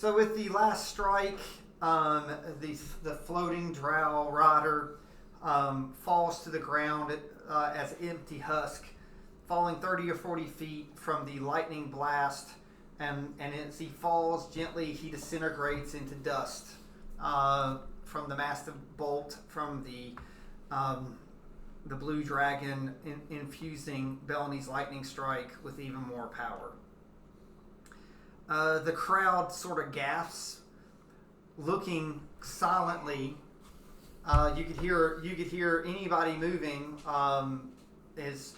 So with the last strike, the floating drow rider falls to the ground as an empty husk, falling 30 or 40 feet from the lightning blast, and as he falls gently, he disintegrates into dust from the massive bolt from the blue dragon, infusing Bellamy's lightning strike with even more power. The crowd sort of gasps, looking silently. You could hear anybody moving, as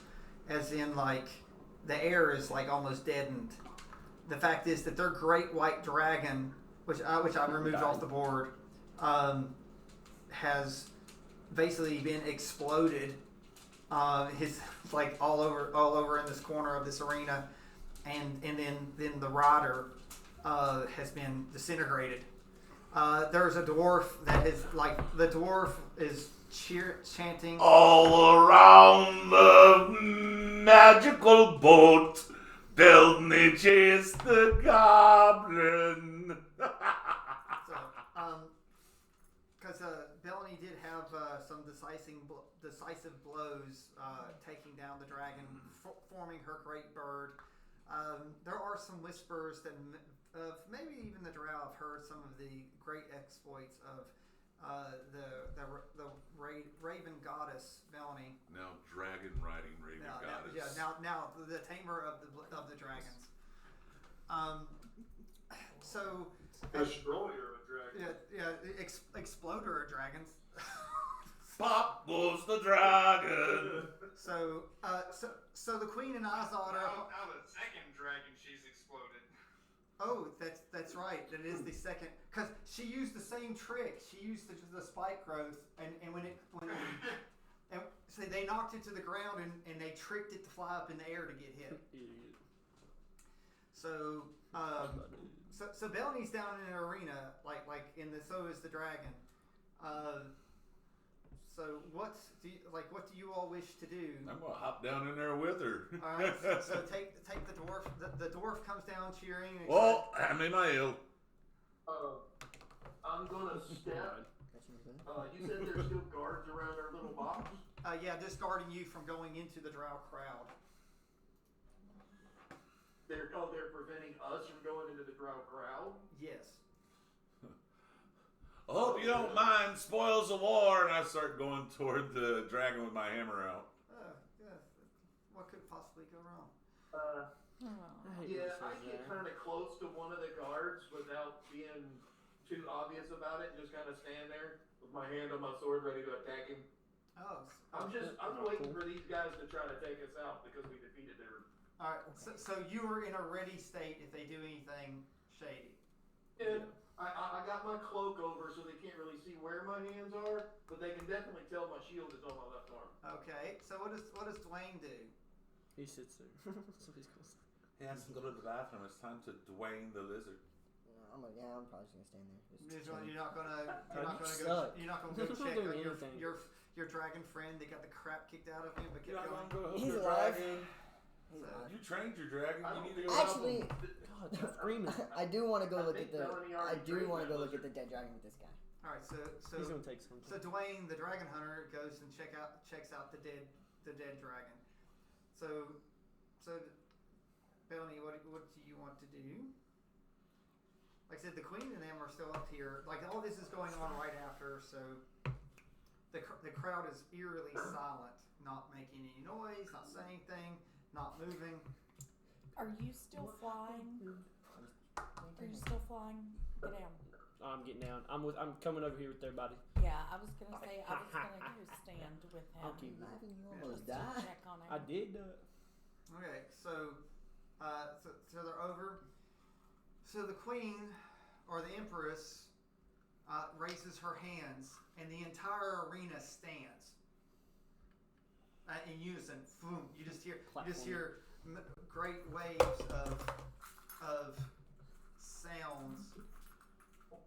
in like the air is like almost deadened. The fact is that their great white dragon, which I removed off the board, has basically been exploded. His like all over in this corner of this arena. And then the rider has been disintegrated. There's a dwarf that is like the dwarf is chanting all around the magical boat. Build me chase the goblin. Because Bellany did have some decisive blows, taking down the dragon, forming her great bird. There are some whispers that of maybe even the drow have heard some of the great exploits of the raven goddess Bellany. Now dragon riding raven goddess. Now the tamer of the dragons. So destroyer of dragons. Exploder of dragons. Pop goes the dragon. So the Queen and Azad are. Now the second dragon she's exploded. Oh, that's right. That is the second, because she used the same trick. She used the spike growth, and when so they knocked it to the ground and they tricked it to fly up in the air to get hit. So Bellany's down in an arena like so is the dragon. So what do you all wish to do? I'm gonna hop down in there with her. All right. So take the dwarf. The dwarf comes down cheering. Well, hand me my ale. I'm gonna step. You said there's still guards around our little box? Yeah, just guarding you from going into the drow crowd. They're preventing us from going into the drow crowd? Yes. I hope you don't mind spoils of war, and I start going toward the dragon with my hammer out. Yeah. What could possibly go wrong? I get kind of close to one of the guards without being too obvious about it, and just kind of stand there with my hand on my sword, ready to attack him. Oh. I'm waiting for these guys to try to take us out because we defeated their. All right. So you are in a ready state if they do anything shady. Yeah. I got my cloak over so they can't really see where my hands are, but they can definitely tell my shield is on my left arm. Okay, so what does Dwayne do? He sits there. So he's cool. He has to go to the bathroom. It's time to Dwayne the lizard. I'm probably just gonna stand there. You're not gonna go check on your dragon friend that got the crap kicked out of him, but kept going. He's alive. You trained your dragon. You need to go actually, God, you're screaming. I do want to go look at the. I do want to go look at the dead dragon with this guy. All right, so He's gonna take some. So Dwayne, the dragon hunter, goes and checks out the dead dragon. So Bellany, what do you want to do? Like I said, the Queen and them are still up here. Like all this is going on right after, so the crowd is eerily silent, not making any noise, not saying anything, not moving. Are you still flying? Are you still flying? Get down. I'm getting down. I'm coming over here with everybody. Yeah, I was gonna say I was gonna go stand with him. I'll keep You almost Just to died. check on him. I did do it. Okay, so they're over. So the Queen or the Empress raises her hands, and the entire arena stands in unison. Boom! You just hear great waves of sounds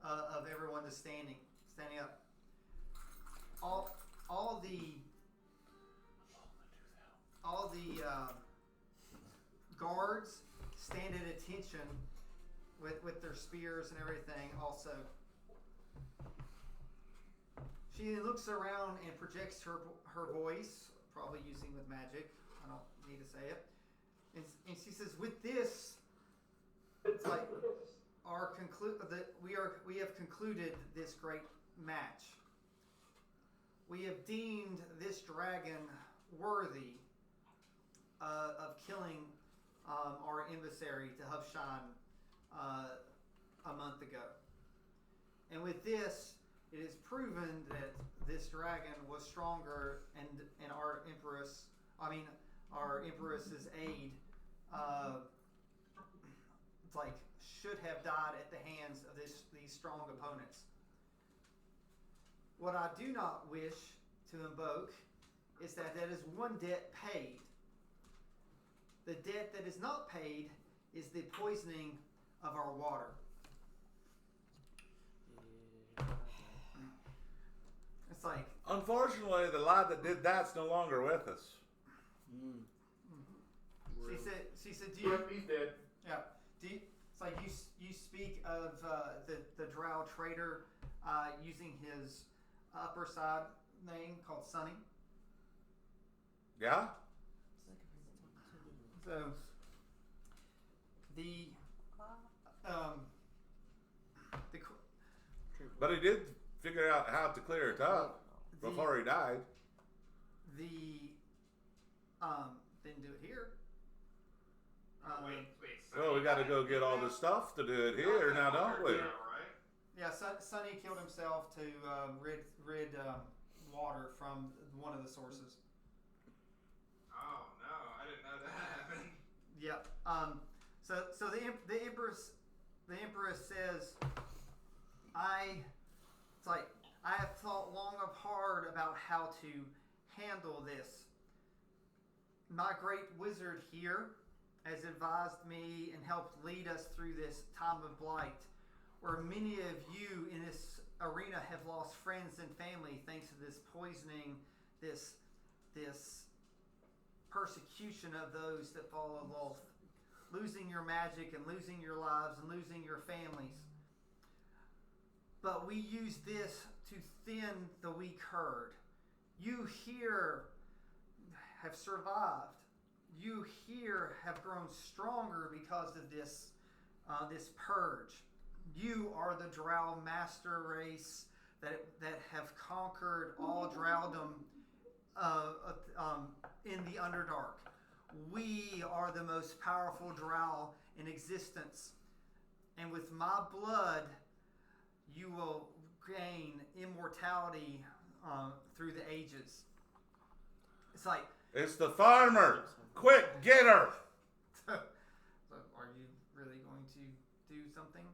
of everyone just standing up. All the guards stand at attention with their spears and everything. Also, she looks around and projects her voice, probably using with magic. I don't need to say it. And she says, "With this, it's like we have concluded this great match. We have deemed this dragon worthy of killing our emissary to Hubshan a month ago. And with this, it is proven that this dragon was stronger, and our empress's aid, should have died at the hands of these strong opponents. What I do not wish to invoke is that is one debt paid. The debt that is not paid is the poisoning of our water." It's like, unfortunately, the lad that did that's no longer with us. She said, "Do you?" He's dead. Yeah. It's like you speak of the Drow trader using his upper side name called Sonny. Yeah. So the But he did figure out how to clear it up before he died. Didn't do it here. Wait. Well, we got to go get all the stuff to do it here now, don't we? Right? Yeah, Sonny killed himself to rid water from one of the sources. Oh no, I didn't know that happened. Yep. So the empress says, I have thought long and hard about how to handle this. My great wizard here has advised me and helped lead us through this time of blight, where many of you in this arena have lost friends and family thanks to this poisoning, this persecution of those that follow Lolth, losing your magic and losing your lives and losing your families. But we use this to thin the weak herd. You here have survived. You here have grown stronger because of this purge. You are the Drow master race that have conquered all Drowdom in the Underdark. We are the most powerful Drow in existence. And with my blood, you will gain immortality through the ages. It's like... It's the farmer! Quick, get her! So are you really going to do something?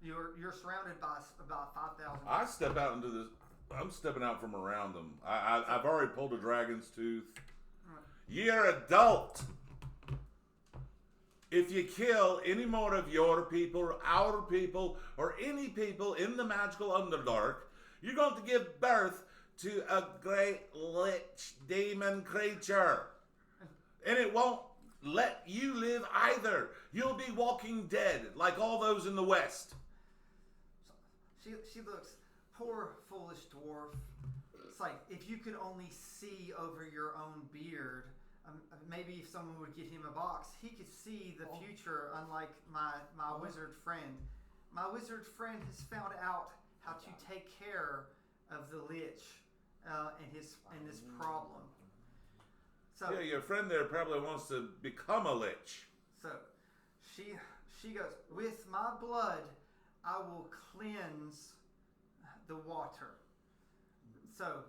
You're surrounded by about 5,000... I step out into this... I'm stepping out from around them. I've already pulled a dragon's tooth. You're adult! If you kill any more of your people, or our people, or any people in the magical Underdark, you're going to give birth to a great lich demon creature. And it won't let you live either. You'll be walking dead, like all those in the West. She looks, poor foolish dwarf. It's like, if you could only see over your own beard, maybe if someone would get him a box, he could see the future, unlike my wizard friend. My wizard friend has found out how to take care of the lich and this problem. So, yeah, your friend there probably wants to become a lich. So she goes, with my blood, I will cleanse the water. So,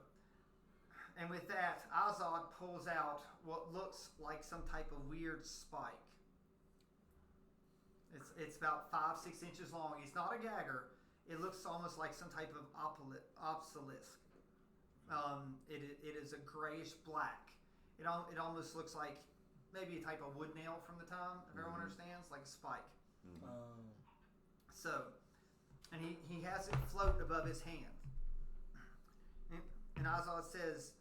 and with that, Azad pulls out what looks like some type of weird spike. It's about 5-6 inches long. It's not a gagger. It looks almost like some type of obelisk. It is a grayish black. It almost looks like maybe a type of wood nail from the time, if everyone understands, like a spike. So, and he has it float above his hand. And Azad says,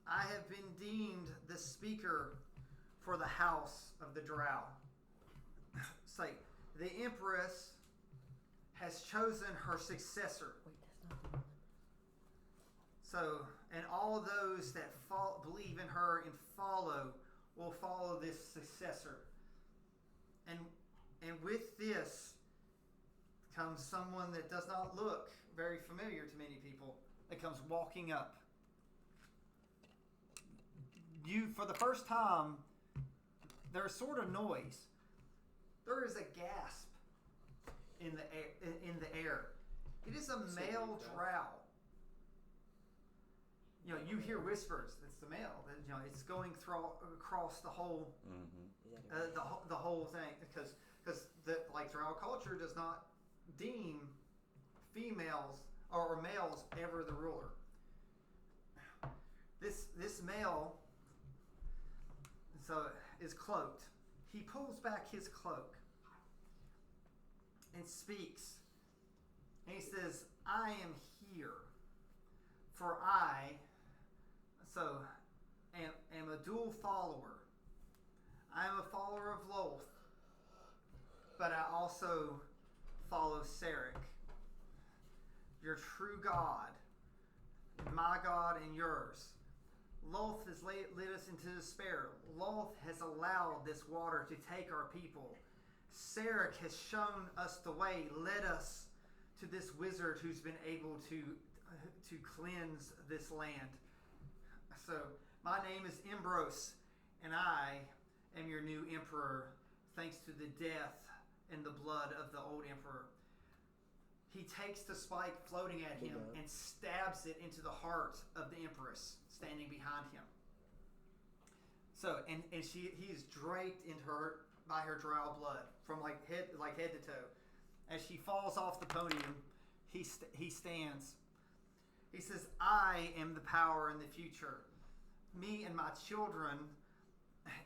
I have been deemed the speaker for the house of the Drow. It's like, the Empress has chosen her successor. Wait, that's not the one. So, and all those that believe in her and follow will follow this successor. And with this comes someone that does not look very familiar to many people, that comes walking up. You, for the first time, there's sort of noise. There is a gasp in the air. It is a male drow. You know, you hear whispers. It's the male. You know, it's going across the whole, the whole thing, because like drow culture does not deem females or males ever the ruler. This male is cloaked. He pulls back his cloak and speaks. And he says, "I am here, for I am a dual follower. I am a follower of Loth, but I also follow Sarek, your true God, my God and yours. Loth has led us into despair. Loth has allowed this water to take our people. Sarek has shown us the way, led us to this wizard who's been able to cleanse this land. So, my name is Ambrose, and I am your new emperor, thanks to the death and the blood of the old emperor." He takes the spike floating at him and stabs it into the heart of the empress standing behind him. So, and he is draped by her drow blood from head to toe. As she falls off the podium, he stands. He says, "I am the power in the future. Me and my children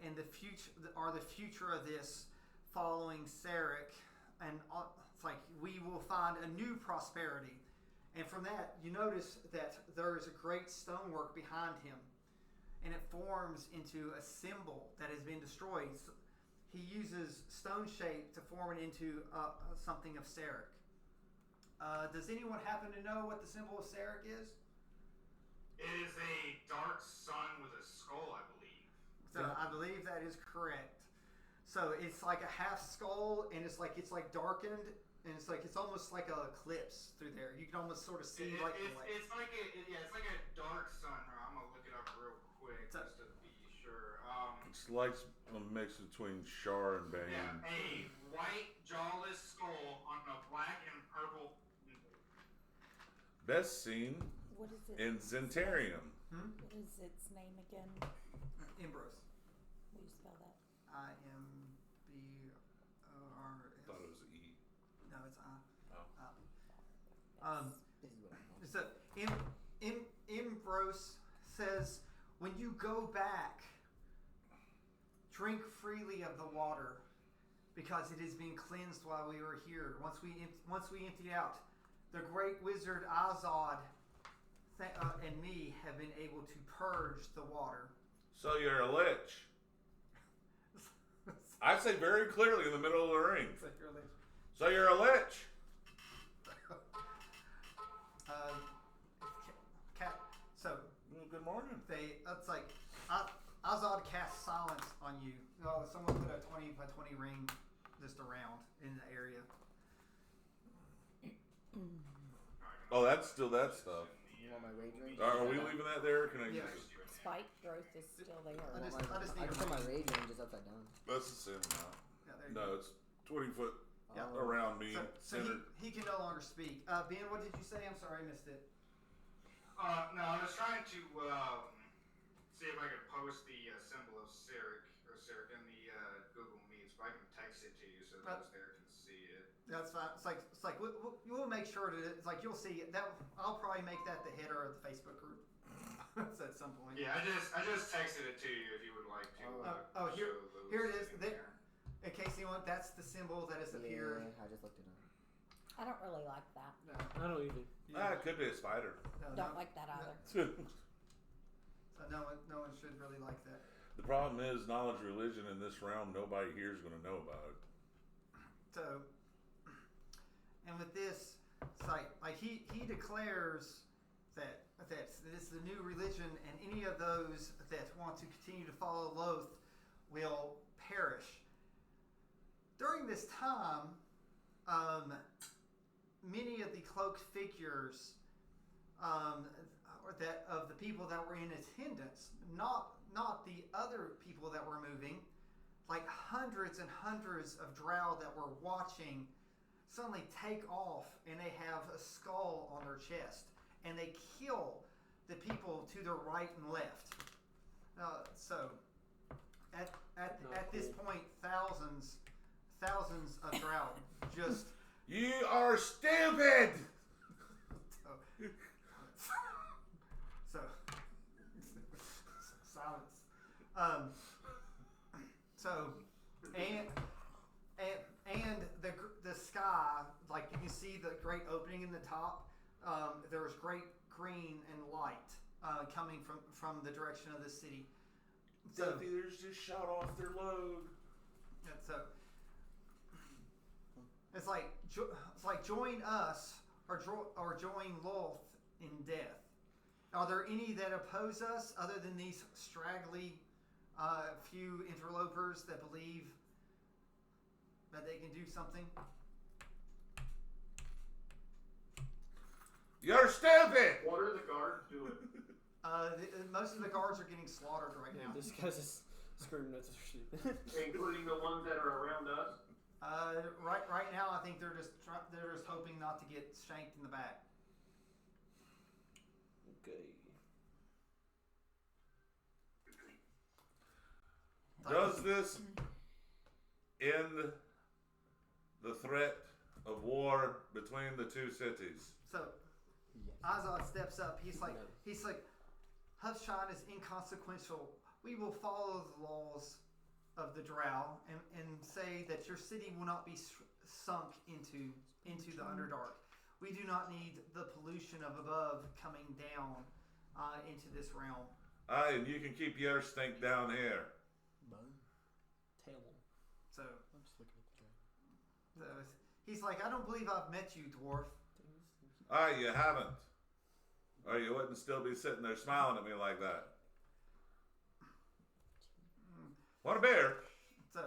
and the future are the future of this, following Sarek, and it's like we will find a new prosperity." And from that, you notice that there is a great stonework behind him, and it forms into a symbol that has been destroyed. He uses stone shape to form it into something of Sarek. Does anyone happen to know what the symbol of Sarek is? It is a dark sun with a skull, I believe. So I believe that is correct. So it's like a half skull, and it's like darkened, and it's almost like an eclipse through there. You can almost sort of see the light. It's like a dark sun. I'm gonna look it up real quick just to be sure. It's like a mix between Shar and Bane. Yeah, a white jawless skull on a black and purple. Best seen What is it? in Zentarium. What is its name again? Ambrose. Will you spell that? IMBROS. Thought it was E. No, it's I. Oh. This is what I know. So Ambrose says, "When you go back, drink freely of the water, because it is being cleansed while we were here. Once we emptied out, the great wizard Azad and me have been able to purge the water." So you're a lich. I say very clearly in the middle of the ring. So you're a lich. So Good morning. That's like Azad casts silence on you. Oh, someone put a 20 by 20 ring just around in the area. Oh, that's still that stuff. You want my rage ring? Are we leaving that there? Can I Yeah. use it? Spike growth is still there. I just I need just a put my ring. rage ring just upside down. That's the same amount. Yeah, there you No, go. it's 20 foot Yeah. around me. So centered. he can no longer speak. Ben, what did you say? I'm sorry, I missed it. No, I was trying to see if I could post the symbol of Sarek in the Google Meets, but I can text it to you so those there can see it. That's fine. It's like we'll make sure that it's like you'll see it. That I'll probably make that the header of the Facebook group at some point. Yeah, I just texted it to you if you would like to. Here show it those is. in There, in case anyone, that's the symbol that has appeared. Yeah, I just looked it up. I don't really like that. No, I don't either. It could be a spider. Don't like that either. So no one should really like that. The problem is knowledge religion in this realm. Nobody here is going to know about it. So, and with this, it's like he declares that this is the new religion, and any of those that want to continue to follow Loth will perish. During this time, many of the cloaked figures that of the people that were in attendance, not the other people that were moving, like hundreds and hundreds of drow that were watching, suddenly take off and they have a skull on their chest and they kill the people to their right and left. So at this point, thousands of drow just. You are stupid. So silence. And the sky, like you can see the great opening in the top. There was great green and light coming from the direction of the city. So Death Eaters just shot off their load. So it's like join us or join Loth in death. Are there any that oppose us other than these straggly few interlopers that believe that they can do something? You're stupid! What are the guards doing? Most of the guards are getting slaughtered right now. This guy's just screaming at the shit. Including the ones that are around us? Right now, I think they're just hoping not to get shanked in the back. Okay. Does this end the threat of war between the two cities? So, Azad steps up. He's like, Huffshine is inconsequential. We will follow the laws of the Drow and say that your city will not be sunk into the Underdark. We do not need the pollution of above coming down into this realm. Aye, and you can keep your stink down here. Tail. So, I'm just looking at the dragon. he's like, I don't believe I've met you, dwarf. Aye, you haven't. Or you wouldn't still be sitting there smiling at me like that. Want a beer? So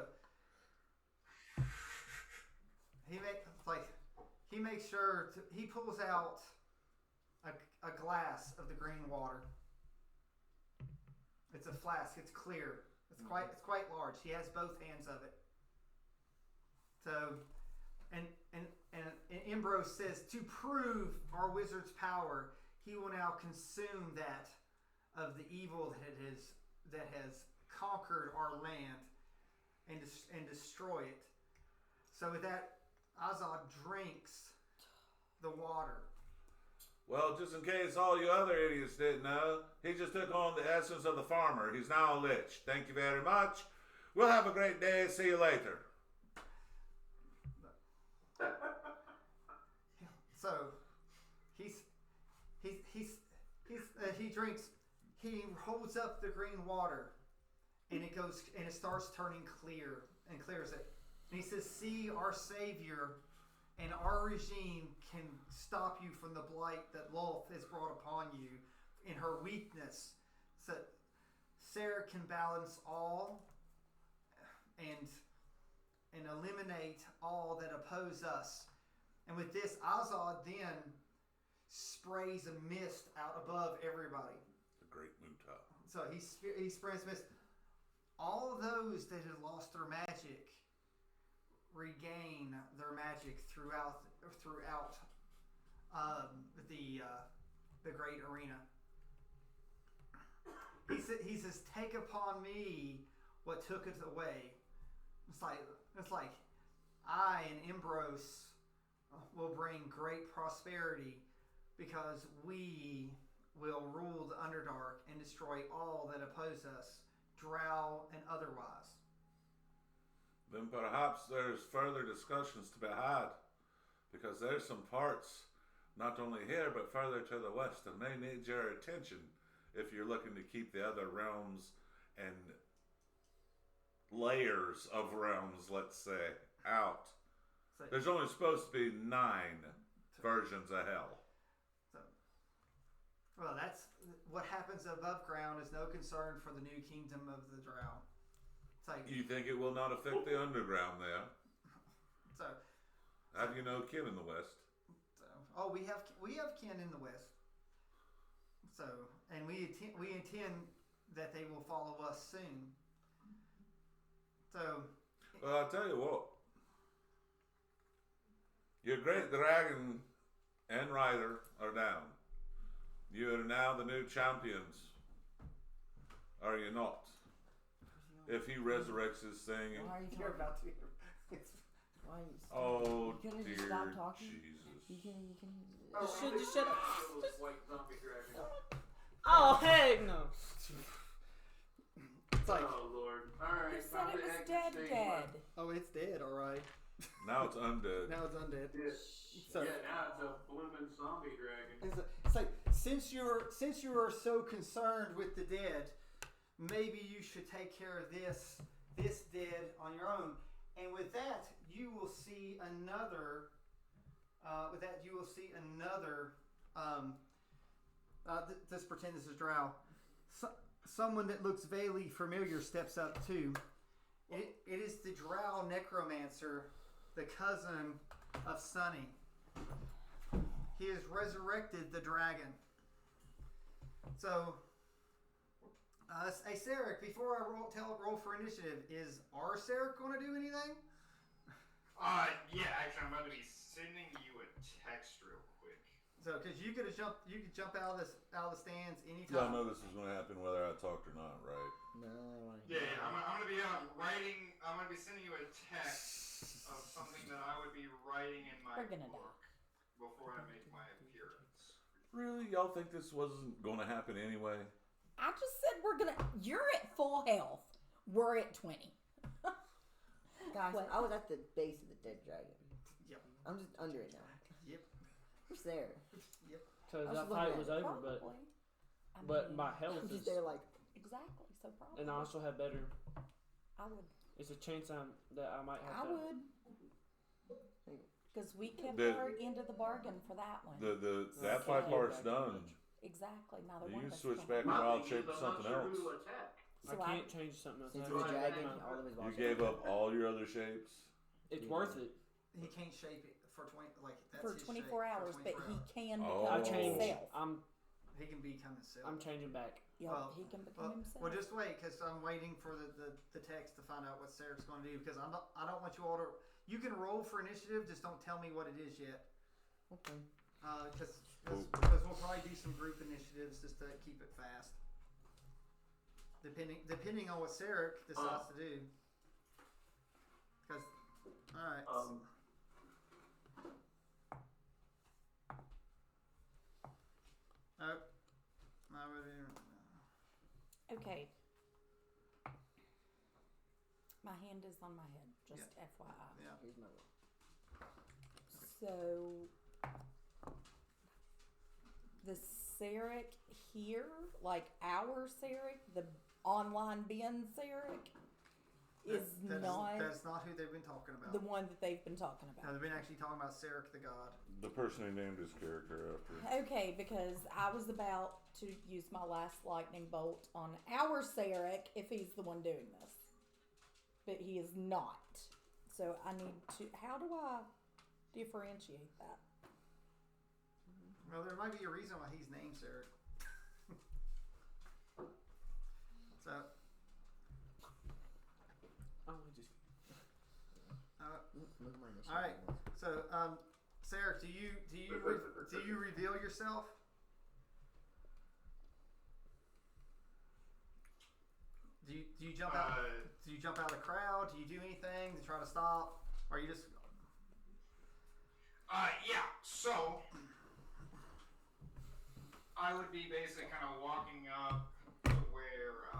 he makes sure he pulls out a glass of the green water. It's a flask. It's clear. It's quite large. He has both hands of it. So, and Ambrose says, to prove our wizard's power, he will now consume that of the evil that has conquered our land and destroy it. So with that, Azad drinks the water. Well, just in case all you other idiots didn't know, he just took on the essence of the farmer. He's now a lich. Thank you very much. We'll have a great day. See you later. So he drinks. He holds up the green water, and it starts turning clear and clears it. And he says, "See, our Savior and our regime can stop you from the blight that Loth has brought upon you in her weakness. So Sarah can balance all and eliminate all that oppose us." And with this, Azad then sprays a mist out above everybody. The great Muta. So he sprays mist. All those that had lost their magic regain their magic throughout the great arena. He says, "Take upon me what took it away." It's like I and Ambrose will bring great prosperity because we will rule the Underdark and destroy all that oppose us, drow and otherwise. Then perhaps there's further discussions to be had, because there's some parts, not only here, but further to the west, and they need your attention if you're looking to keep the other realms and layers of realms, let's say, out So, There's only supposed to be 9 versions of hell. Well, that's what happens above ground is no concern for the new kingdom of the Drow. Like, You think it will not affect the underground there? Have you no kin in the West? We have kin in the West. So, and we intend that they will follow us soon. So, well, I'll tell you what. Your great dragon and rider are down. You are now the new champions. Are you not? If he resurrects this thing. Why are you you're talking? about to be. Why are you Oh, you can dear just stop talking? Jesus. You can. Just shut up. White zombie dragon. Oh, heck no. It's like, Oh Lord! All right. You said it was dead. oh, it's dead, all right. Now it's undead. Now it's undead. Yeah. So, Yeah, now it's a blooming zombie dragon. it's like since you are so concerned with the dead, maybe you should take care of this dead on your own. And with that, you will see another. Let's pretend this is Drow. Someone that looks vaguely familiar steps up too. It is the Drow necromancer, the cousin of Sunny. He has resurrected the dragon. So, hey Sarek, before I roll for initiative, is our Sarek going to do anything? Yeah, actually, I'm about to be sending you a text real quick. So, because you could jump out of the stands anytime. Y'all know this is going to happen whether I talked or not, right? No. Yeah, I'm gonna be writing. I'm gonna be sending you a text of something that I would be writing in my We're gonna book before I make my appearance. Really? Y'all think this wasn't going to happen anyway? I just said you're at full health. We're at 20. Guys, What? I was at the base of the dead dragon. Yep. I'm just under it now. Yep. Who's there? Yep. Because I was that looking fight at was it. over, Probably. I but mean, my health I'm just is, there like, Exactly, so probably. and I also have better. I would. It's a chance that I might have. I to, would. Because we kept The- our end of the bargain for that one. That fight part's done. Exactly. Neither You one of can us switch can. back My wild thing is, shape to I'm not something sure else. who to attack. So I can't change something else. since I it's a have to dragon, take all of his You wild gave shape. up all your other shapes. It's worth it. He can't shape it for 20. That's For his 24 shape, hours, for but 24 he hours. can Oh. become I changed. himself. He can become himself. I'm changing back. Yep, Well, he can become himself. Well, just wait, because I'm waiting for the text to find out what Sarek's going to do. Because I don't want you all to. You can roll for initiative, just don't tell me what it is yet. Okay. Because Cool. we'll probably do some group initiatives just to keep it fast. Depending on what Sarek decides to do. Because, all right. Okay. My hand is on my head, just FYI. Yeah. Here's my roll. So, the Sarek here, like our Sarek, the online Ben Sarek, is not That's not who they've been talking about. the one that they've been talking No, about. they've been actually talking about Sarek the God. The person he named his character after. Okay, because I was about to use my last lightning bolt on our Sarek if he's the one doing this. But he is not. So I need to. How do I differentiate that? Well, there might be a reason why he's named Sarek. So, Oh, I just. Look at my initiative. all right. So, Sarek, do you reveal yourself? Do you jump out? Do you jump out of the crowd? Do you do anything to try to stop? Or you just? Yeah. So I would be basically kind of walking up to where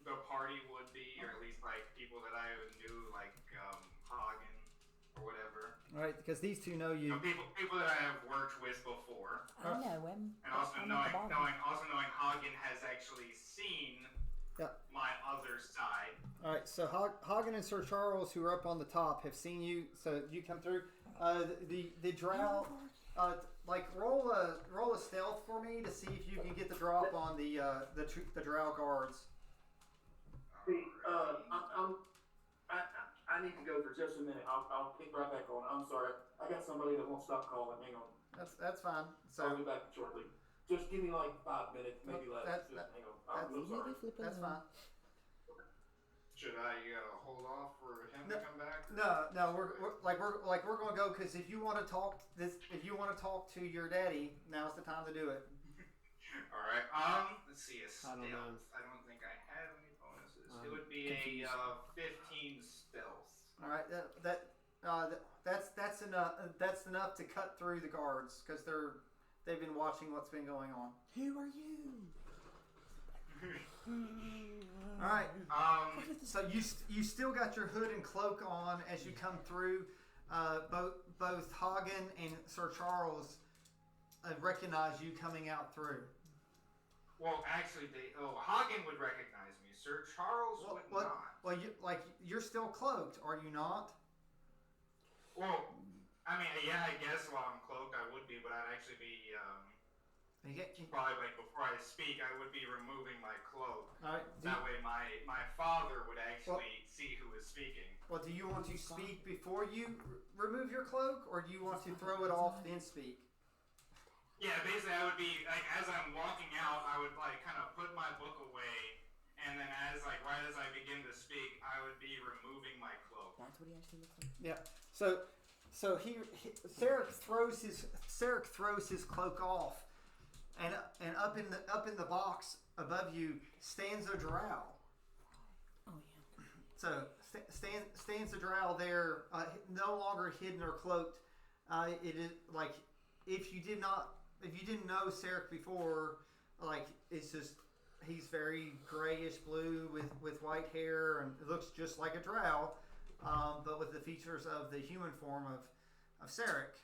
the party would be, or at least like people that I knew, like Hagen or whatever. All right, because these two know You you. know, people that I have worked with before, I know him. and also I'm knowing at the bottom. Hagen has actually seen my other side. All right, so Hagen and Sir Charles, who are up on the top, have seen you. So you come through. The drow, roll a stealth for me to see if you can get the drop on the drow guards. See, I need to go for just a minute. I'll kick right back on. I'm sorry. I got somebody that won't stop calling. Hang on. That's fine. So I'll be back shortly. Just give me like 5 minutes, maybe less. That's- Just that- hang on. I'm so sorry. that's fine. Should I hold off for him to come back? No, we're gonna go because if you want to talk to your daddy, now's the time to do it. All right. Let's see. A stealth. I don't think I have any bonuses. It would be a 15 stealth. All right, that's enough. That's enough to cut through the guards because they've been watching what's been going on. Who are you? All right. So you still got your hood and cloak on as you come through. Both Hagen and Sir Charles recognize you coming out through. Well, actually, Hagen would recognize me. Sir Charles would not. Well, you're still cloaked, are you not? Well, I mean, yeah, I guess while I'm cloaked, I would be, but I'd actually be. Probably before I speak, I would be removing my cloak. All right. That way, my father would actually see who is speaking. Well, do you want to speak before you remove your cloak, or do you want to throw it off then speak? Yeah, basically, I would be as I'm walking out, I would kind of put my book away, and then right as I begin to speak, I would be removing my cloak. That's what he actually looks like. Yeah. So Sarek throws his cloak off. And up in the box above you stands a drow. Oh yeah. So stands a drow there, no longer hidden or cloaked. It is if you didn't know Sarek before, it's just he's very grayish blue with white hair and it looks just like a drow, but with the features of the human form of Sarek.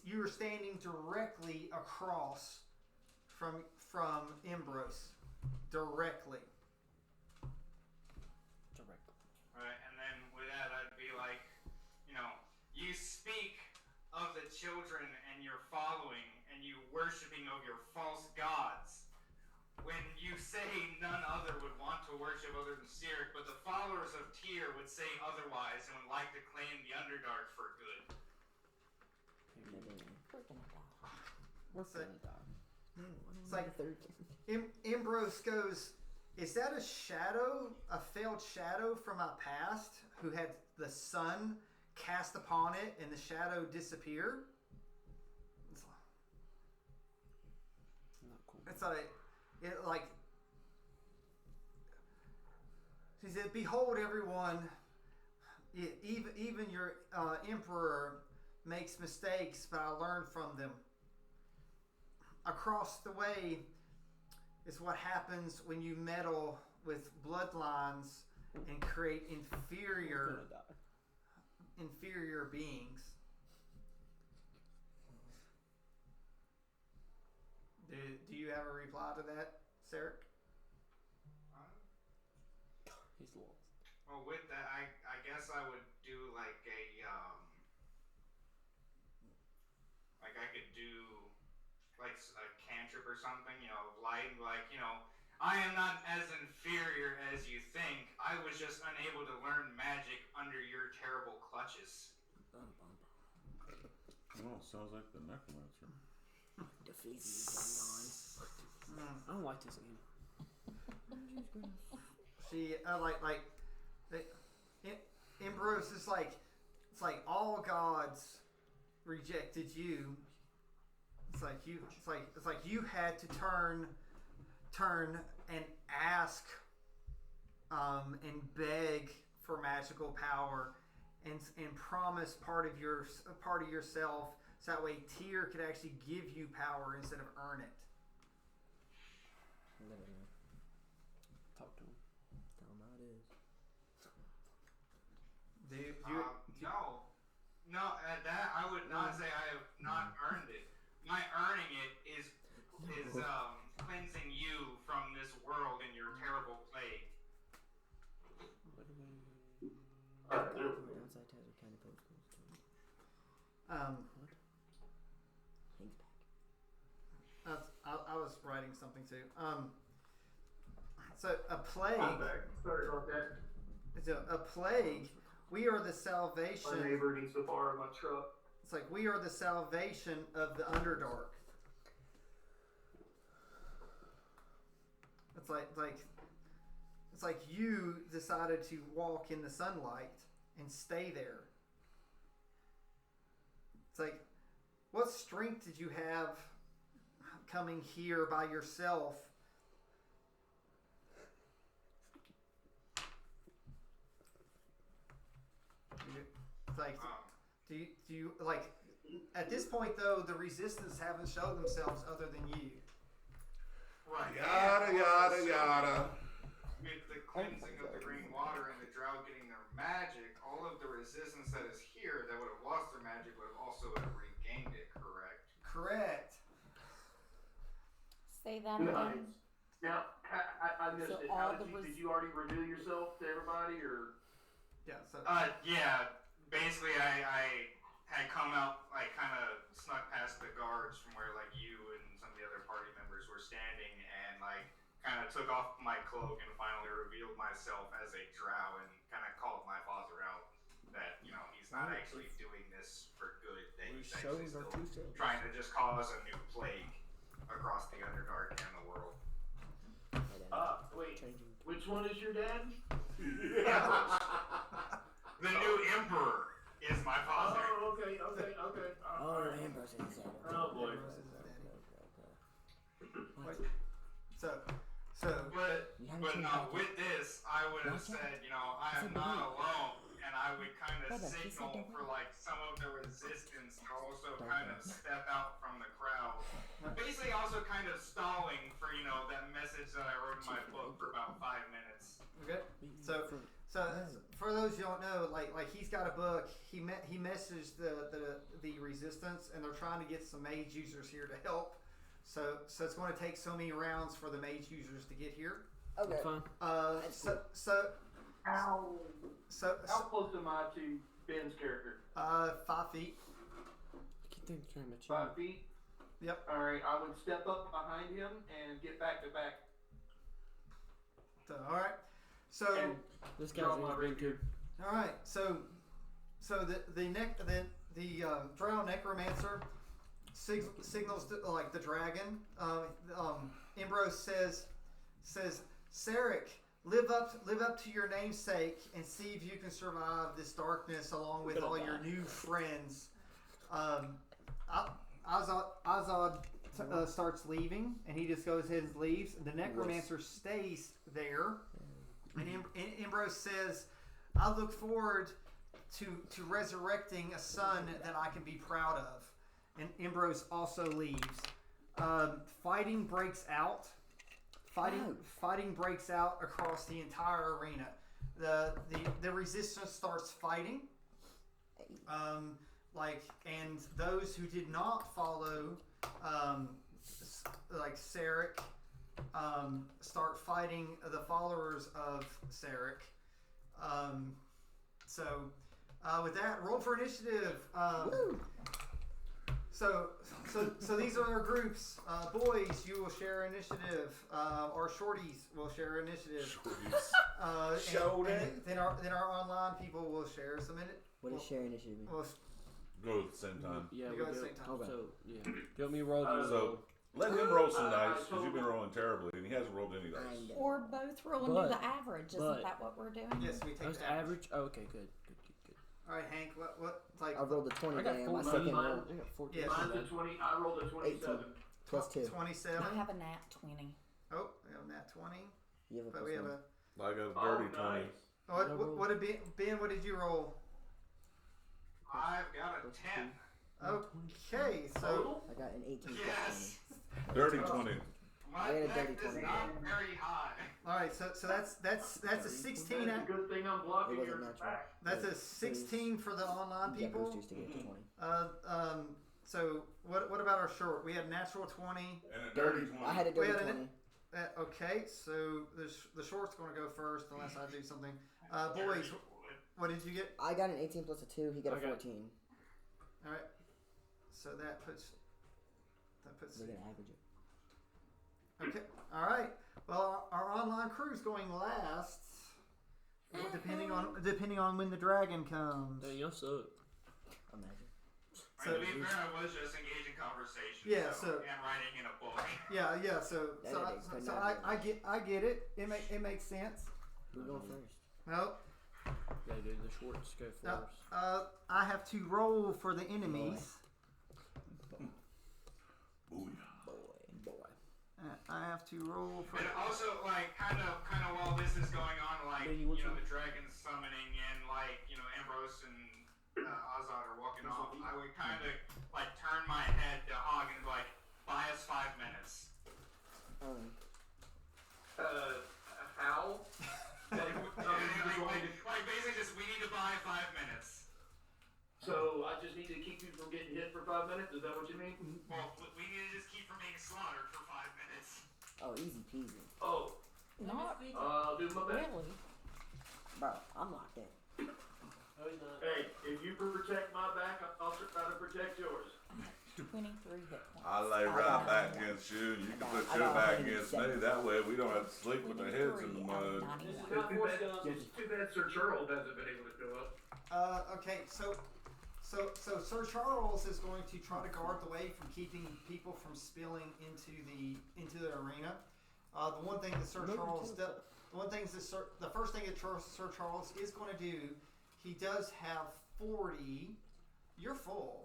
You're standing directly across from Ambrose, directly. Right, and then with that, I'd be like, you speak of the children and your following and you worshiping of your false gods. When you say none other would want to worship other than Cyric, but the followers of Tyr would say otherwise and would like to claim the Underdark for good. We're gonna die. No, It's like Ambrose goes, is that a shadow, a failed shadow from my past who had the sun cast upon it and the shadow disappear? Not cool. He said, behold everyone, even your emperor makes mistakes, but I learn from them. Across the way is what happens when you meddle with bloodlines and create inferior beings. Do you have a reply to that, Sarek? He's lost. Well, with that, I guess I would do I could do a cantrip or something, light, I am not as inferior as you think. I was just unable to learn magic under your terrible clutches. Oh, sounds like the necromancer. Defeat you, I don't like this game. See, Ambrose is it's like all gods rejected you. It's like you had to turn and ask and beg for magical power and promise part of yourself so that way Tyr could actually give you power instead of earn it. Talk to him. Tell him how it is. That I would not say I have not earned it. My earning it is cleansing you from this world and your terrible I was writing something too. So a plague. I'm back. Sorry about that. So a plague. We are the salvation. My neighbor needs to borrow my truck. It's like we are the salvation of the Underdark. It's like you decided to walk in the sunlight and stay there. It's like, what strength did you have coming here by yourself? It's like, do you like? At this point, though, the resistance haven't shown themselves other than you. Right. Yada, yada, yada. With the cleansing of the green water and the drow getting their magic, all of the resistance that is here that would have lost their magic would have also regained it, correct? Correct. Say that again. Now, I missed So it. all How the did you already reveal yourself to everybody, or? Yeah. So. Yeah. Basically, I had come out, like, kind of snuck past the guards from where, like, you and some of the other party members were standing, and, like, kind of took off my cloak and finally revealed myself as a drow and kind of called my father out that, you know, he's not actually doing this for good, that he's actually still trying to just cause a new plague across the Underdark and the world. Wait, which one is your dad? The new emperor is my father. Oh, okay. Oh, Ambrose is inside. Oh, boy. But no, with this, I would have said, you know, I am not alone, and I would kind of signal for, like, some of the resistance to also kind of step out from the crowd. Basically also kind of stalling for, you know, that message that I wrote in my book for about 5 minutes. Okay. So for those who don't know, like he's got a book. He messaged the resistance, and they're trying to get some mage users here to help. So it's going to take so many rounds for the mage users to get here. Okay. Fine. How close am I to Ben's character? 5 feet. I keep thinking trying to 5 feet? Yep. Alright, I would step up behind him and get back to back. So all right. So And This draw guy's my in green rapier. too. all right. So the drow necromancer signals to, like, the dragon. Ambrose says, Sarek, live up to your namesake and see if you can survive this darkness along with all your new friends. Azad starts leaving, and he just goes ahead and leaves. The necromancer stays there, and Ambrose says, I look forward to resurrecting a son that I can be proud of. And Ambrose also leaves. Fighting breaks out. Fighting breaks out across the entire arena. The resistance starts fighting. And those who did not follow, like Sarek, start fighting the followers of Sarek. With that, roll for initiative. So these are our groups. Boys, you will share initiative. Our shorties will share initiative. And then our online people will share some in it. What does share initiative mean? We'll Go at the same time. Yeah, We we go at the do. same time. Okay. So, yeah. Do you want me to roll? So let him roll some dice, because you've been rolling terribly, and he hasn't rolled any dice. Or both roll But- into the average. Isn't that what we're doing? Yes, we take That's the the average. average? Oh, okay, good. All right, Hank. What like I rolled a 20 I got damn. 14. My second roll. I got 14. Yeah. Mine's a 20. I rolled a 27. 18. Plus 2. 27? I have a nat 20. Oh, we have that 20. You have a But plus we have 1. a. I got a dirty 20. Nice. What did Ben? What did you roll? I've got a 10. Okay, so Total? I got an 18 plus Yes. Dirty 20. My I got a deck dirty is 20. not very high. all right, so that's a 16. That's a good thing I'm blocking It wasn't your natural. back. That's a 16 for the online You got people. boosters to get to 20. So what about our short? We had natural 20. And a dirty 20. I had a We dirty had 20. Okay, so the short's going to go first unless I do something. Boys, what did you get? I got an 18 plus a 2. He got a I got- 14. All right. So that puts. They're gonna average it. Okay. All right. Well, our online crew's going last. Depending on when the dragon comes. Dang, y'all suck. Imagine. So- to be fair, I was just engaging conversation. Yeah, and writing in a book. Yeah. So I get it. It makes sense. Who's going first? Well, Yeah, dude, the Schwartz go first. I have to roll for the enemies. Booyah. Boy. I have to roll for. And also, like, kind of while this is going on, like, Maybe you want the dragon's summoning and, like, Ambrose and Azad are walking off, I would kind of, like, turn my head to Hog and be like, buy us 5 minutes. How? Like, basically just, we need to buy 5 minutes. So I just need to keep you from getting hit for 5 minutes? Is that what you mean? Well, we need to just keep from being slaughtered for 5 minutes. Oh, easy peasy. Oh, Not I'll do my best. really. Bro, I'm locked in. Oh, he's not. Hey, if you protect my back, I'll try to protect yours. 23 hit points. I lay right back against you. You can put your back against me. That way we don't have to sleep with our heads in the 23 out of mud. 91. It's too bad Sir Charles hasn't been able to show up. Okay, so Sir Charles is going to try to guard the way from keeping people from spilling into the arena. The one thing that Sir Charles does, the first thing that Sir Charles is going to do, he does have 40. You're full.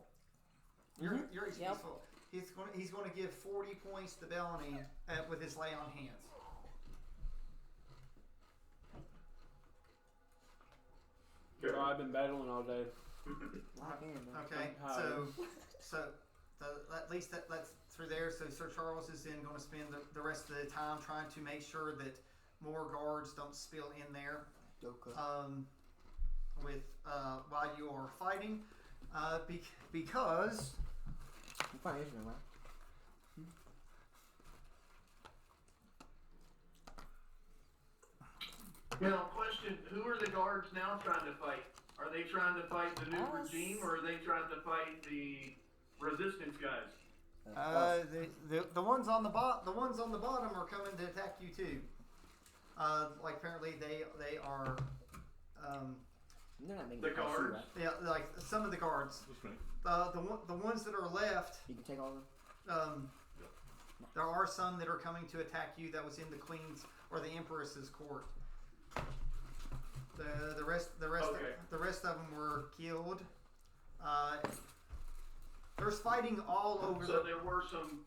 Your HP is full. He's going to give 40 points to Bellamy with his lay on hands. Bro, I've been battling all day. Lock in, man. Okay, I'm so at least that's through there. So Sir Charles is then going to spend the rest of the time trying to make sure that more guards don't spill in there. Okay. While you are fighting, because You find Israel, right? Now, question, who are the guards now trying to fight? Are they trying to fight the new Us. regime, or are they trying to fight the resistance guys? the ones on the bottom are coming to attack you too. Like apparently they are. They're not making The it past you, guards? right? Yeah, like some of the guards. Just me. The ones that are left. You can take all of them. There are some that are coming to attack you. That was in the Queen's or the Empress's court. The rest Okay. the rest of them were killed. There's fighting all over. So there were some.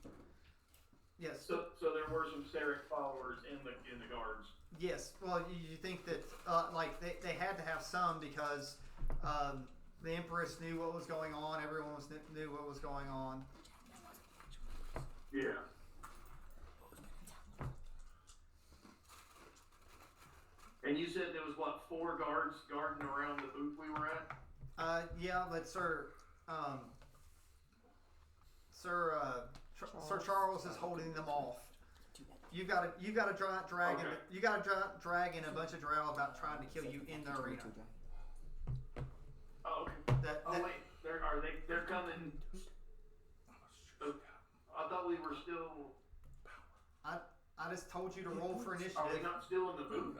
Yes. So there were some Sarek followers in the guards. Yes. Well, you think that like they had to have some because the Empress knew what was going on. Everyone knew what was going on. Yeah. And you said there was what, 4 guards guarding around the booth we were at? Yeah, but Sir Charles is holding them off. You got a dragon. Okay. You got a dragon. A bunch of drow about trying to kill you in the arena. Oh, okay. Wait, they're coming. I thought we were still. I just told you to roll for Are we initiative. not still in the booth?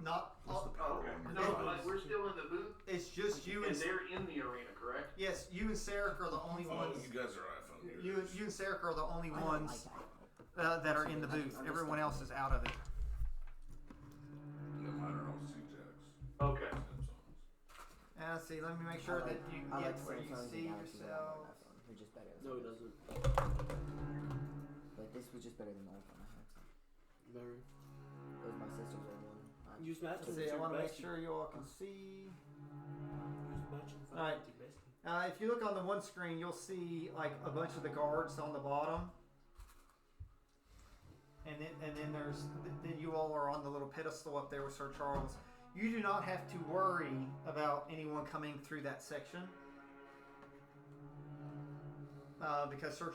Not. Oh, okay. No, like we're still in the booth, It's just you and and they're in the arena, correct? yes, you and Sarek are the only Oh, ones. you guys are iPhone users. You and Sarek are the only I don't ones like that. that are in the booth. Everyone else is out of it. Yeah, mine are all C-Jacks. Okay. And let's see. Let me make sure that you I get like where you Samsung see and Galaxy when I yourself. have iPhone. They're just better. No, it doesn't. But this was just better than the iPhone I had. So. Very. It was my sister's old one. Use match Let's see. I want to make sure you all can see. Alright. If you look on the one screen, you'll see like a bunch of the guards on the bottom, and then you all are on the little pedestal up there with Sir Charles. You do not have to worry about anyone coming through that section because Sir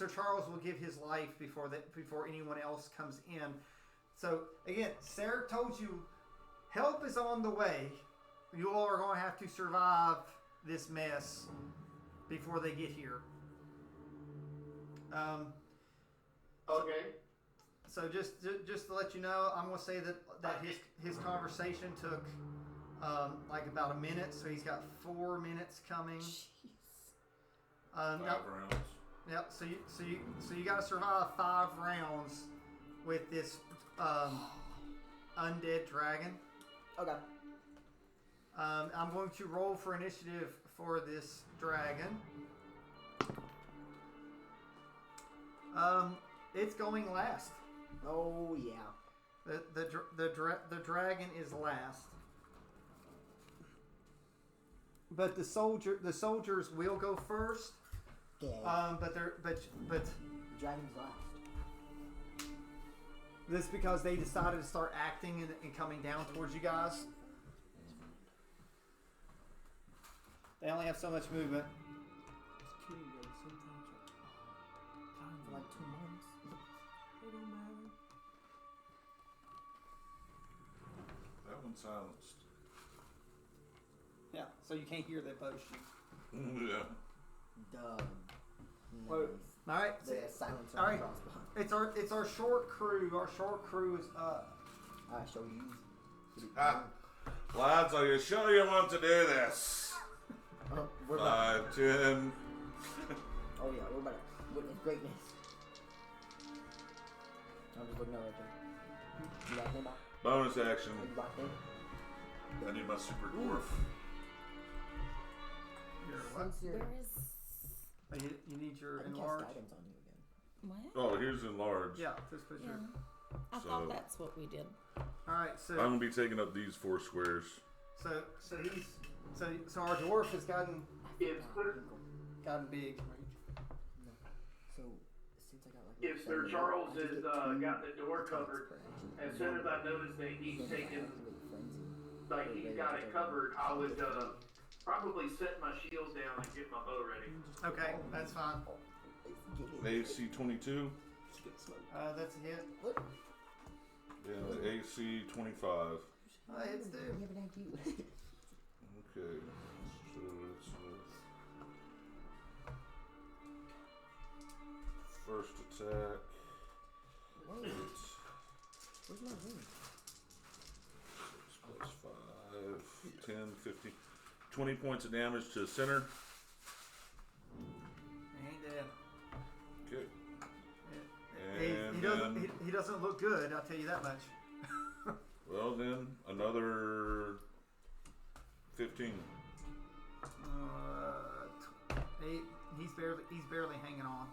Charles will give his life before anyone else comes in. So again, Sarah told you, help is on the way. You all are going to have to survive this mess before they get here. Okay. So just to let you know, I'm gonna say that his conversation took like about a minute, so he's got 4 minutes coming. Jeez. 5 rounds. Yep. So you got to survive 5 rounds with this undead dragon. Okay. I'm going to roll for initiative for this dragon. It's going last. Oh yeah. The dragon is last. But the soldiers will go first. Okay. But Dragon's last. this is because they decided to start acting and coming down towards you guys. They only have so much movement. For like 2 months. It don't matter. That one's silenced. Yeah, so you can't hear that bow shoot. Yeah. Dumb. Wait. All right, so, The silencer all on right. the crossbow. It's our short crew. Our short crew is up. I show you. Ah. Lads, are you sure you want to do this? We're about 5, 10. Oh yeah, we're about to witness greatness. I'm just looking over at you. You got him back? Bonus action. You got him? I need my super dwarf. Your what? Since you're... Where is Oh, you need your I can cast enlarge. guidance on you again. what? Oh, here's enlarged. Yeah, just put your. Yeah. I So- thought that's what we did. All right, so I'm gonna be taking up these 4 squares. so our dwarf has gotten If big. No. So, since I got like... if Sir Charles has got the door covered, as soon as I notice that he's taken, like he's got it covered, I would probably set my shield down and get my bow ready. Okay, that's fine. AC 22. That's a hit. And AC 25. Oh, it's We due. haven't had you. Okay. So it's first attack. Whoa. It's Where's my ring? 6 plus 5, 10, 15, 20 points of damage to the center. He ain't dead. Okay. He he doesn't look good. I'll tell you that much. Well then, another 15. He's barely hanging on.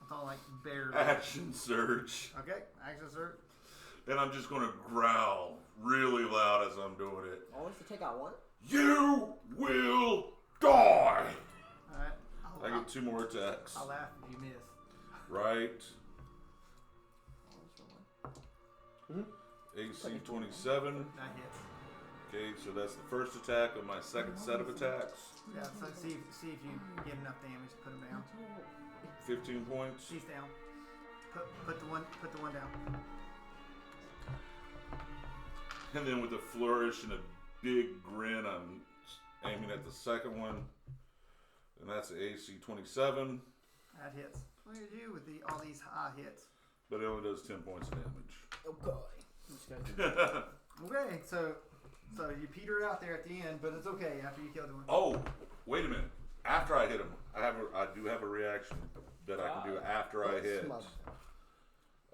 I'm talking like barely. Action surge. Okay, action sir. And I'm just gonna growl really loud as I'm doing it. Always to take out one? You will die! Alright. I get 2 more attacks. I'll laugh if you miss. Right. Mm-hmm. AC 27. That hits. Okay, so that's the first attack of my second set of attacks. Yeah, so see if you get enough damage to put him down. 15 points. He's down. Put the one down. And then with a flourish and a big grin, I'm aiming at the second one. And that's AC 27. That hits. Look at you with all these high hits. But it only does 10 points of damage. Okay. Okay, so you petered out there at the end, but it's okay after you kill the one. Oh, wait a minute. After I hit him, I do have a reaction that I can do after I hit.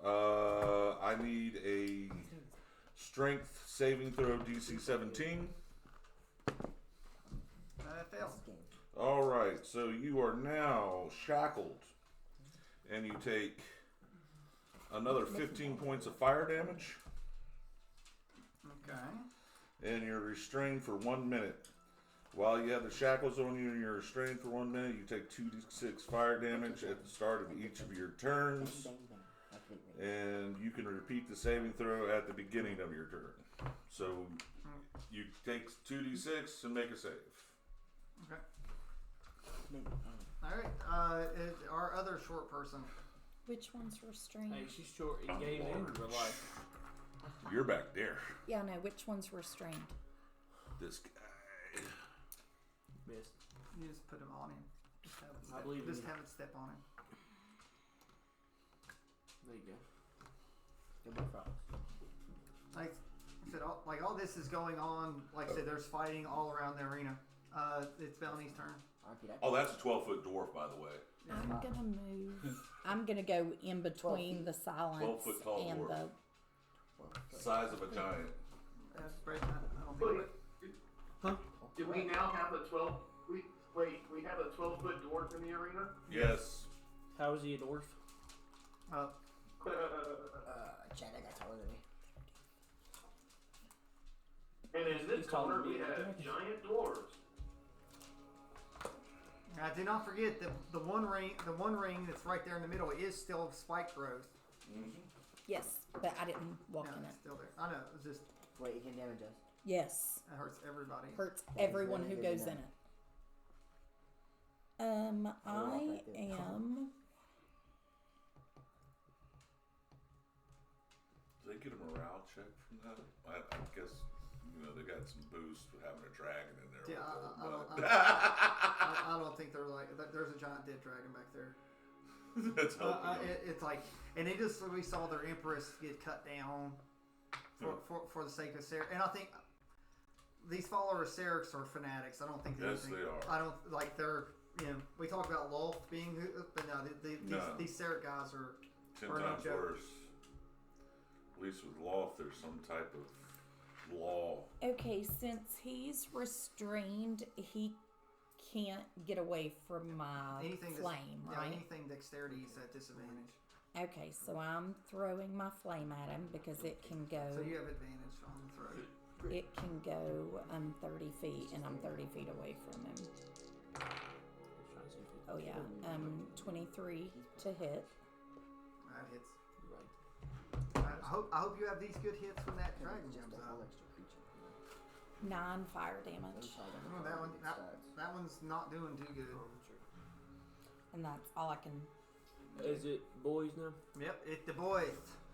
I need a strength saving throw DC 17. That fails. All right, so you are now shackled, and you take another 15 points of fire damage, Okay. and you're restrained for 1 minute. While you have the shackles on you and you're restrained for 1 minute, you take 2d6 fire damage at the start of each of your turns, and you can repeat the saving throw at the beginning of your turn. So you take 2d6 and make a save. Okay. All right. Our other short person. Which one's restrained? Hey, she's short in game and real life. You're back there. Yeah, no. Which one's restrained? this guy. Miss. You just put him on him. Just have it I step, believe just you. have it step on him. There you go. Good more frogs. Like I said, all this is going on. Like I said, there's fighting all around the arena. It's Melanie's turn. Oh, that's a 12-foot dwarf, by the way. I'm gonna move. I'm gonna go in between the silence 12-foot tall and dwarf. the. Size of a giant. That's great. I don't think. Wait, do we now have a 12? We have a 12-foot dwarf in the arena. Yes. How is he a dwarf? Chad, that guy's taller than me. And in this He's taller corner than we me. have giant dwarves. Do not forget the one ring that's right there in the middle is still spike growth. Yes, but I didn't walk Yeah, in it's it. still there. I know. It's just Wait, you can damage us. Yes, it hurts everybody. hurts everyone who Good goes enough. in it. I right there. am. Did they get a morale check from that? I guess, they got some boost with having a dragon in there. Yeah, with them, I don't think they're like. There's a giant dead dragon back there. Let's hope we don't. It's like, and they just we saw their empress get cut down for the sake of Ser. And I think these followers of Serix are fanatics. I don't think Yes, think, they are. I don't like they're. We talk about Loth being, but no, these Serix guys are 10 no times joke. worse. At least with Loth, there's some type of law. Okay, since he's restrained, he can't get away from my anything flame, yeah, right? anything dexterity is at disadvantage. Okay, so I'm throwing my flame at him because it can go. So you have advantage on the throw. It can go 30 feet, and I'm 30 feet away from him. Oh yeah, 23 to hit. That hits. Right. I hope you have these good hits when that dragon jumps out. 9 fire damage, That one's not doing too good. and that's all I can. Is it boys now? Yep, it's the boys.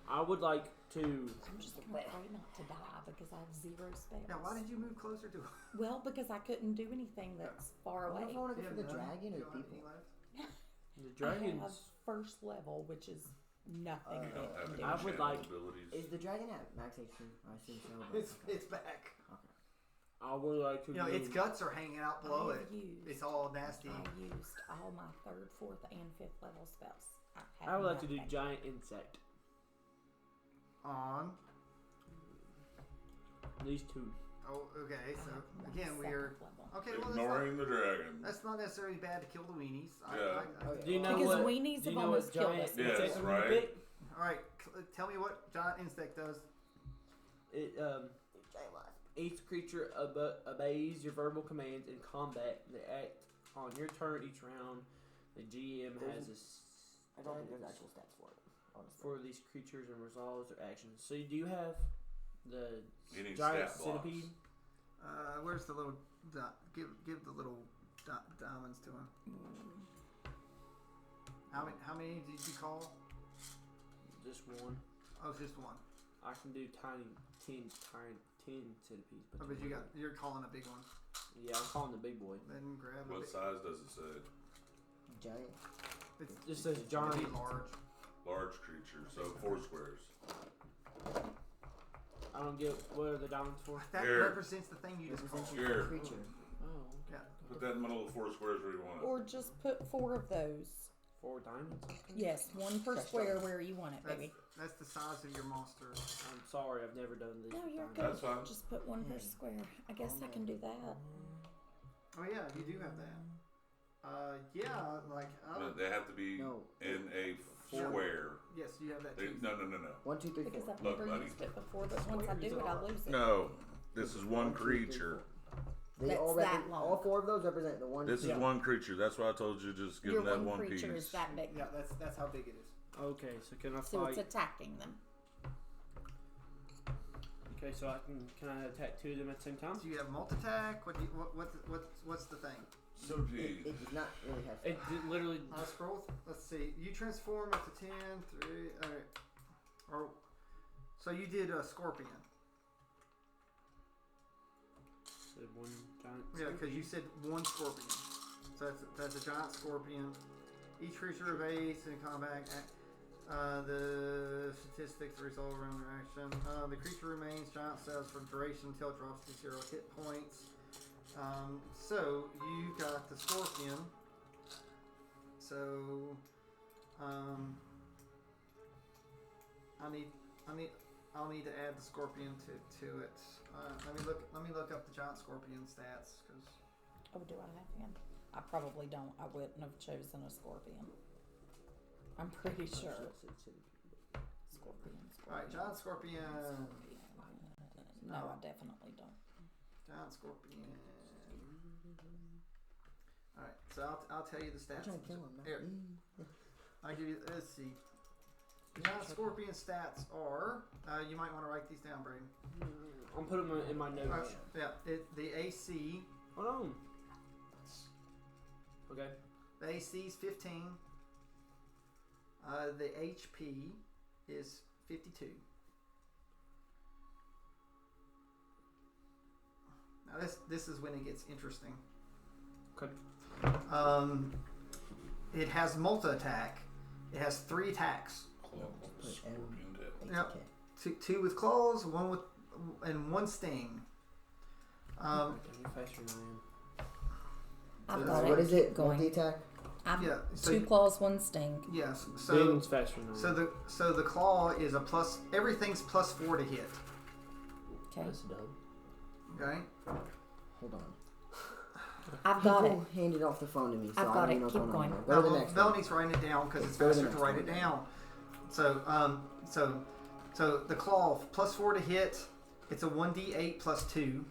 I would like to. I'm just gonna pray not to die because I have 0 spells. Now, why did you move closer to him? Well, because I couldn't do anything that's far I wonder away. if I want to go for the Yeah, dragon you or don't have people. any left? The I have dragons. first level, which is nothing. You don't have it any can I do. would channel like- abilities. Is the dragon at max HP? I assume so. But It's back. I would like to. Its guts are hanging out below I it. have used- It's all nasty. I used all my 3rd, 4th, and 5th level spells. I would like to do nothing. giant insect. On. These two. Oh, okay. So I'm again, second we're level. okay. Well, Ignoring the dragon. that's not necessarily bad to kill the weenies. Yeah. Do you know Because what? weenies do you have know almost what killed giant us. Yes, insect I'm gonna right. pick? All right. Tell me what giant insect does. It each creature obeys your verbal commands in combat. They act on your turn each round. The GM has a I don't think there's actual stats for it. Honestly. for these creatures and resolves their actions. So do you have the You need giant stat blocks. centipede? Where's the little dot? Give the little diamonds to him. How many did you call? Just one. Oh, just one. I can do 10 centipedes. Oh, but you're calling a big one. Yeah, I'm calling the big boy. Then grab a What big. size does it say? Giant. It's Just says it'd giant. be large. Large creature, so 4 squares. I don't get what are the diamonds for? That Here. represents the thing you just called. Here. Creature. Oh, Yeah. Put that in the middle of the 4 squares where you want it. Or just put 4 of those. 4 diamonds. Yes, 1 per square where you want it, baby. That's the size of your monster. I'm sorry, I've never done this. No, with you're diamonds. good. That's fine. Just put 1 per square. I guess I can do that. Oh yeah, you do have that. Yeah, like But they have to be No. in a square. yes, you have that They, too. no. 1, 2, 3, Because 4. I've Look, never buddy. used it before, but once I do it, I lose it. No, this is one 1, 2, 3, creature. 4. They That's all that long. all 4 of those represent the one. This is Yeah. one creature. That's why I told you just give Your them that one one creature piece. is that big. Yeah, that's how big it is. Okay, so can I So fight? it's attacking them. Okay, so can I attack 2 of them at the same time? So you have multi attack. What's the thing? So It does not really have. It literally. Scroll. Let's see. You transform up to 10, 3. All right. Or so you did a scorpion. said one giant. Yeah, because you said one scorpion. So that's a giant scorpion. Each creature evades in combat. The statistics result of interaction. The creature remains giant size for duration until it drops to 0 hit points. So you got the scorpion. So I'll need to add the scorpion to it. Let me look up the giant scorpion stats because. Oh, do I have him? I probably don't. I wouldn't have chosen a scorpion. I'm pretty sure. Scorpion. All right, giant scorpion. No, I definitely don't. Giant scorpion. All right, so I'll tell you the stats. I'm trying to kill him. Here, I'll give you. Let's see. Giant scorpion stats are. You might want to write these down, Braden. I'm putting them in my notes. The AC. Hold on. Okay. The AC is 15. The HP is 52. Now this is when it gets interesting. Okay. It has multi-attack. It has 3 attacks. Yep. Two with claws, one with and 1 sting. Faster than I am. I've got What it. is it? Going. Multi-attack? I'm Yeah, so 2 claws, 1 sting. Yes. Bing's faster than I am. So the claw is a plus. Everything's +4 to hit. Okay. That's dope. Okay. Hold on. I've got it. People handed off the phone to me, so I've I got don't it. even know Keep what's going going. on. Go to the next one. Melanie's writing it down because it's Go to the faster to next write one, it then. down. So the claw +4 to hit. It's a 1d8 +2.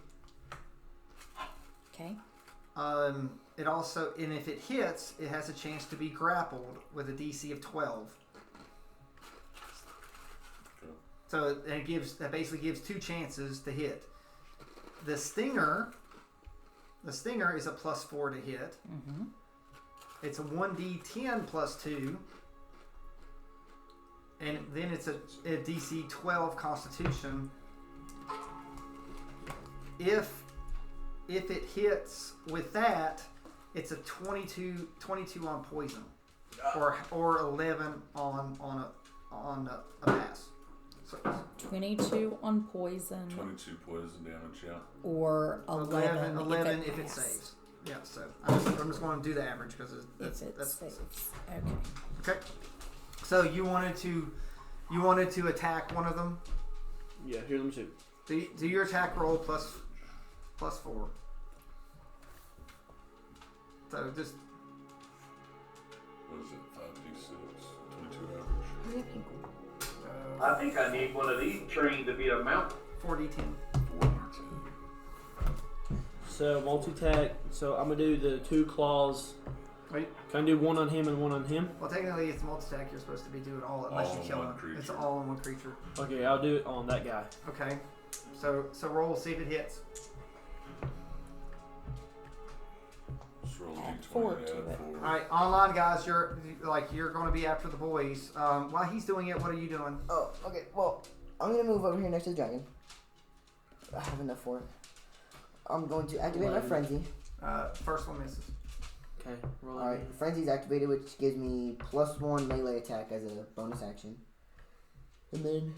Okay. It also, and if it hits, it has a chance to be grappled with a DC of 12. So that basically gives 2 chances to hit. The stinger is a +4 to hit. Mm-hmm. It's a 1d10 +2, and then it's a DC 12 Constitution. If it hits with that, it's a 22 on poison, or 11 on a pass. So 22 on poison 22 poison damage, yeah. or 11 if it pass. saves. Yeah, so I'm just going to do the average because If it saves. Okay. okay. So you wanted to attack one of them. Yeah, here, let me see. Do your attack roll plus 4. So just What is it? 5d6, 22 average. I think I need one of these trained to be a mount. 4d10. 42. So, multi-attack. So, I'm going to do the 2 claws. Wait. Can I do 1 on him and 1 on him? Well, technically it's multi-attack. You're supposed to be doing all unless All you in kill one him. creature. It's all in one creature. Okay, I'll do it on that guy. Okay. So roll, see if it hits. Just roll Add d20, 4 add to it. 4. All right, online guys, you're going to be after the boys. While he's doing it, what are you doing? Oh, okay. Well, I'm gonna move over here next to the dragon. I have enough for it. I'm going to activate my frenzy. First one misses. Okay, roll Alright, frenzy's activated, which gives me +1 melee attack as a bonus action. And then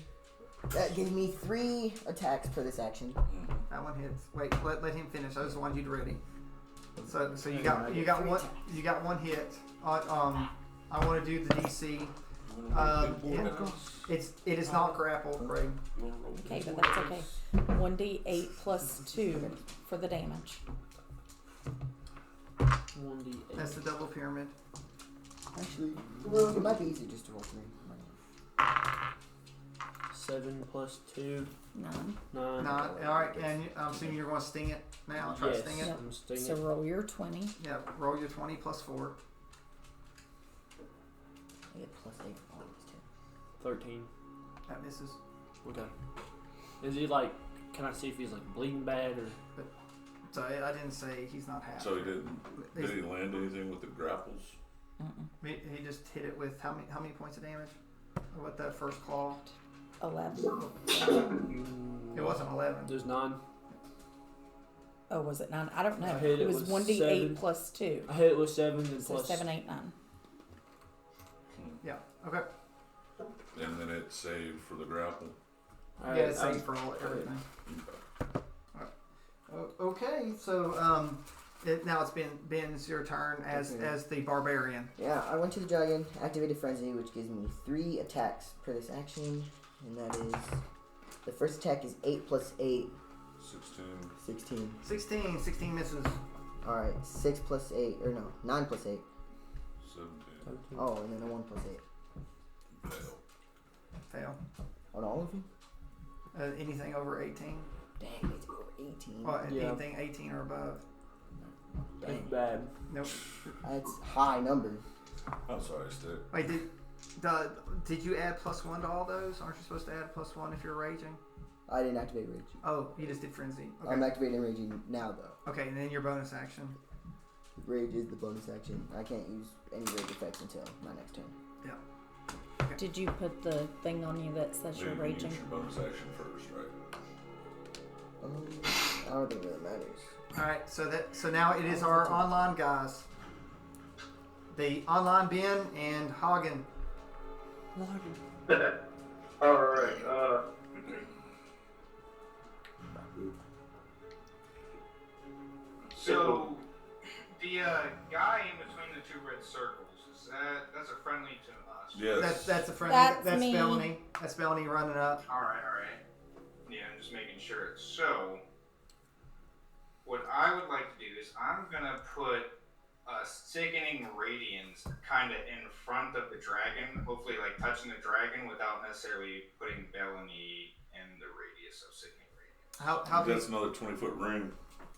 that gives me 3 attacks per this action. That one hits. Wait, let him finish. Those are the ones you'd ready. So you got one hit. I want to do the DC. It is not grappled, Greg. Okay, but that's okay. 1d8 plus 2 for the damage. 1d8. That's the double pyramid. Actually, it might be easy just to roll 3. 7 plus 2. 9. 9. All right, and I'm assuming you're going to sting it now. Try to Yes, sting it. I'm stinging. So roll your 20. Yeah, roll your 20 plus 4. I get +8 on these 13. That misses. Okay. Is he like, can I see if he's like bleeding bad or? So I didn't say he's not happy. So did he land anything with the grapples? He just hit it with how many points of damage? With that first claw? 11. It wasn't 11. There's 9. Oh, was it 9? I don't know. I hit It it was with 1d8 7. plus 2. I hit it with 7 and So plus 7, 8, 9. Yeah. Okay. And then it's saved for the grapple. All Yeah, right, it's safe for all everything. Okay, so now it's Ben's your turn as the barbarian. Yeah, I went to the dragon, activated frenzy, which gives me 3 attacks per this action, and that is the first attack is 8 plus 8, 16. 16. 16 misses. All right, 6 plus 8, or no, 9 plus 8. 17. Oh, and then a 1 plus 8. Fail. Fail. On all of them? Anything over 18? Dang, it needs to be over 18. Or Yeah. anything 18 or above? It's Dang, bad. Nope. that's high number. I'm sorry, Stick. Wait, did you add +1 to all those? Aren't you supposed to add +1 if you're raging? I didn't activate rage. Oh, you just did frenzy. Okay. I'm activating raging now, though. Okay, and then your bonus action. Rage is the bonus action. I can't use any rage effects until my next turn. Did you put the thing on you that says you're You raging? use your bonus action first, right? I don't think it really matters. All right, so now it is our online guys. The online Ben and Hagen. Alright, So, the guy in between the 2 red circles, that's a friendly to us? Yes. That's a friend. That's me. Bellany. That's Bellany running up. Alright. Yeah, I'm just making sure. So, what I would like to do is I'm gonna put a sickening radiance kind of in front of the dragon, hopefully like touching the dragon without necessarily putting Bellany in the radius of sickening radiance. How big? That's another 20-foot ring.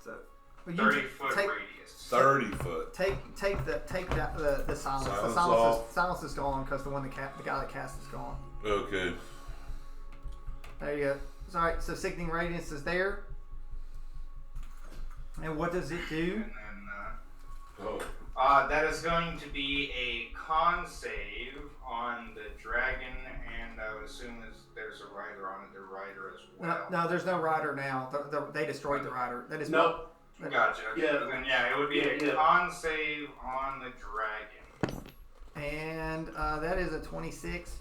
So, well, 30-foot take, radius. 30 foot. Take that the silence. Silence The off. silence is gone because the guy that cast is gone. Okay. There you go. All right. So sickening radiance is there. And what does it do? And then Oh. that is going to be a con save on the dragon, and I would assume there's a rider on it. The rider as well. No, there's no rider now. They destroyed the rider. That is Nope. Gotcha. Okay. Yeah. So then, it would be a Yeah. con save on the dragon. And that is a 26.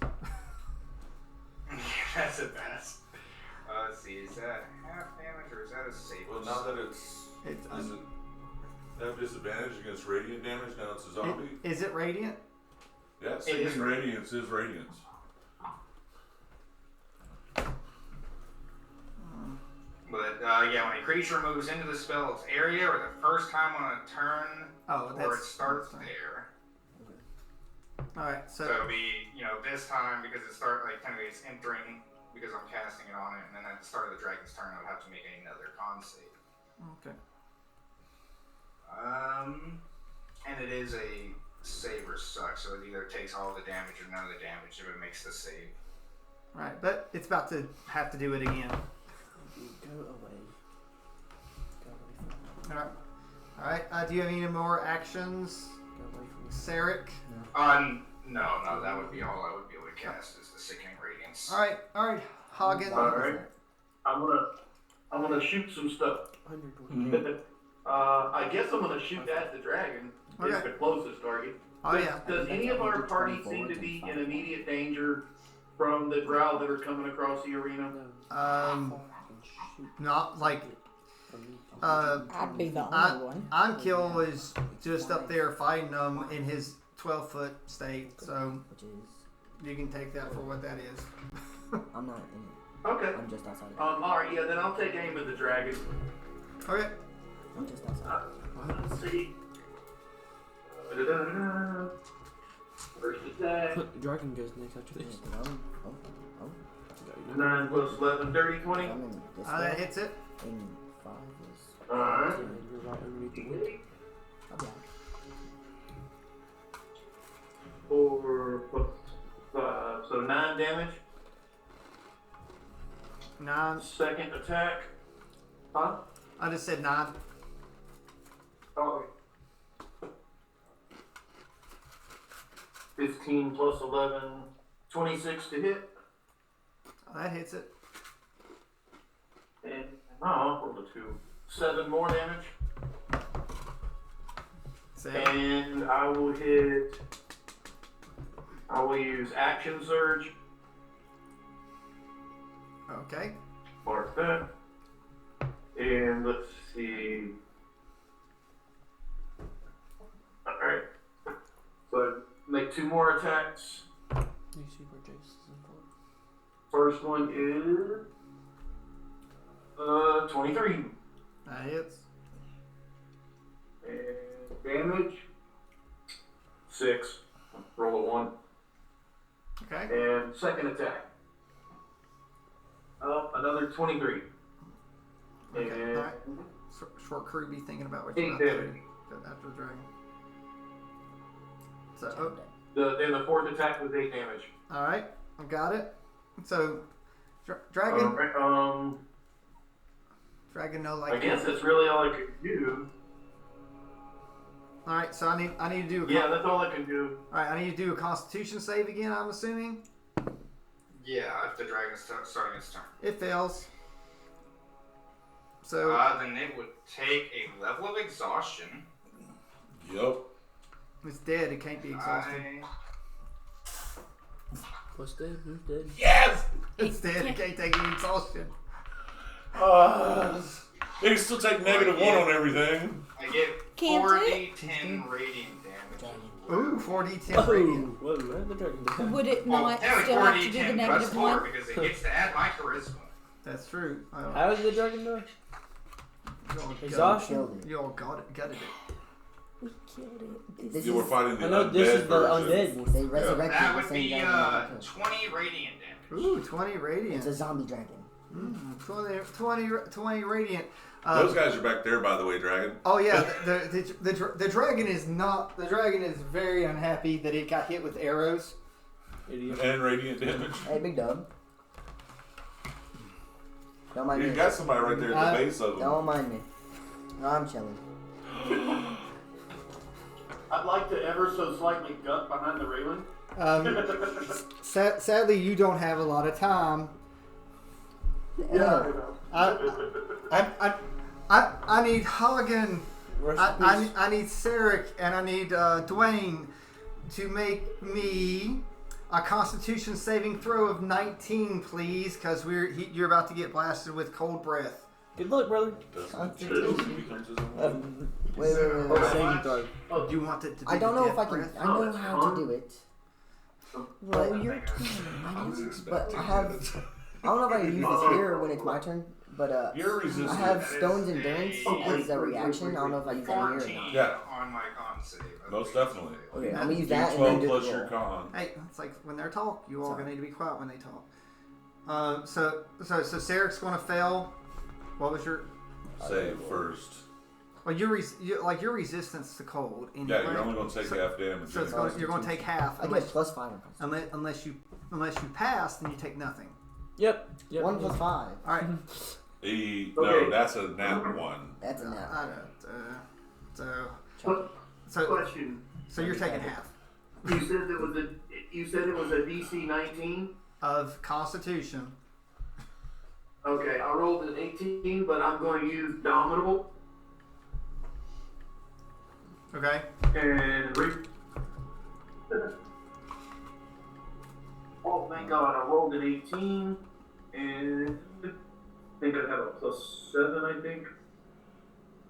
That's a best. Let's see, is that half damage or is that a save? Well, now that it's does it have disadvantage against radiant damage? Now it's a zombie. Is it radiant? Yeah, is sickening radiance is radiance. But when a creature moves into the spell's area or the first time on a turn, Oh, or it that's starts fine. there. All right. So it'll be, this time because it it's entering because I'm casting it on it, and then at the start of the dragon's turn, I would have to make another con save. Okay. And it is a save or suck, so it either takes all the damage or none of the damage if it makes the save. All right, but it's about to have to do it again. Go away. All right. All right. Do you have any more actions, Go away from me. Sarek? No, that would be all I would be able to cast is the sickening radiance. All right, Hagen. Alright. I'm gonna shoot some stuff. 120. I guess I'm gonna shoot at the dragon. It's Okay. the closest target. Oh yeah. Does any of our party seem to be in immediate danger from the drow that are coming across the arena? Not like I'd be the only one. Ankill is just up there fighting them in his 12-foot state, so Which is, you can take that for what that is. I'm not in it. Okay. I'm just outside. Alright, yeah, then I'll take aim at the dragon. Okay. I'm just outside. Let's see. First attack. Dragon goes next after Yeah, this. 'cause oh, 9 plus 11, 30, 20. I'm in this That way, hits it. and 5 is. Alright. Yeah, you're right underneath the wood. I'll be out. 4 plus 5, so 9 damage. 9. Second attack. Huh? I just said 9. Oh. 15 plus 11, 26 to hit. That hits it. And I'll roll a 2. 7 more damage. 7. And I will use Action Surge. Okay. Mark that. And let's see. Alright. So make 2 more attacks. You see where Jace is involved. First one is 23. That hits. And damage 6. Roll a 1. Okay. And second attack. Another 23. Okay. And All right. Short crew be thinking about what you're 8 about to do damage. after the dragon. So, Then the fourth attack was 8 damage. all right, I got it. So, dragon, dragon, no like. I guess that's really all I could do. All right, so I need to do. Yeah, that's all I can do. All right, I need to do a Constitution save again. I'm assuming Yeah, if the dragon's starting its turn. it fails. So Then it would take a level of exhaustion. Yep. it's dead. It can't be exhausted. What's dead? Who's dead? Yes! It's dead. It can't take any exhaustion. They can still take -1 on everything. I get Can't 4d10 radiant damage. Ooh, 4d10 Whoa, radiant. whoa, where'd the dragon go? Would it Well, not technically still have to do the 4d10 plus negative 4 one? because it gets to add my charisma. That's true. How did the dragon die? Exhaustion? Killed it. You all gutted it. We killed it. This You were is, fighting the I know this is undead the version. undead. they resurrected That the would same be dragon that we killed. 20 radiant damage. Ooh, 20 radiant. It's a zombie dragon. 20 radiant. Those guys are back there, by the way, Dragon. Oh yeah, the dragon is not. The dragon is very unhappy that it got hit with arrows. Idiot. And radiant damage. Hey, big dog. Don't mind You me. got somebody right there at the base of them. Don't mind me. No, I'm chilling. I'd like to ever so slightly gut behind the railing. Sadly, you don't have a lot of time. Yeah. I need Hagen. Rest in peace. I need Sarek and I need Dwayne to make me a Constitution saving throw of 19, please, because you're about to get blasted with cold breath. Good luck, brother. Wait. Saving throw. Do you want it to be I don't know death if I can. breath? I know how to do it. Roll But, your but I have. I don't know if I can use this here when it's my turn. But You're resistant. I have Stone's Endurance as a reaction. I don't know if I use that here or 14 not. Yeah. on my con save. Most definitely. Okay, I'm gonna use Do that and then 12 do plus the your roll. con. Hey, it's like when they're talk, you all Sorry. gonna need to be quiet when they talk. So Sarek's gonna fail. What was your? Save first. Well, your resistance to cold. Anyway. Yeah, you're only going to take half damage. So it's you're going to take half I get +5. unless you pass, then you take nothing. Yep. 1 + 5. All right. No, Okay. that's a nat 1. That's enough. I don't. So Question. so you're taking half You said it was a DC 19. of Constitution. Okay, I rolled an 18, but I'm going to use Dominable Okay. and Oh, thank God, I rolled an 18, and I think I have a +7, I think.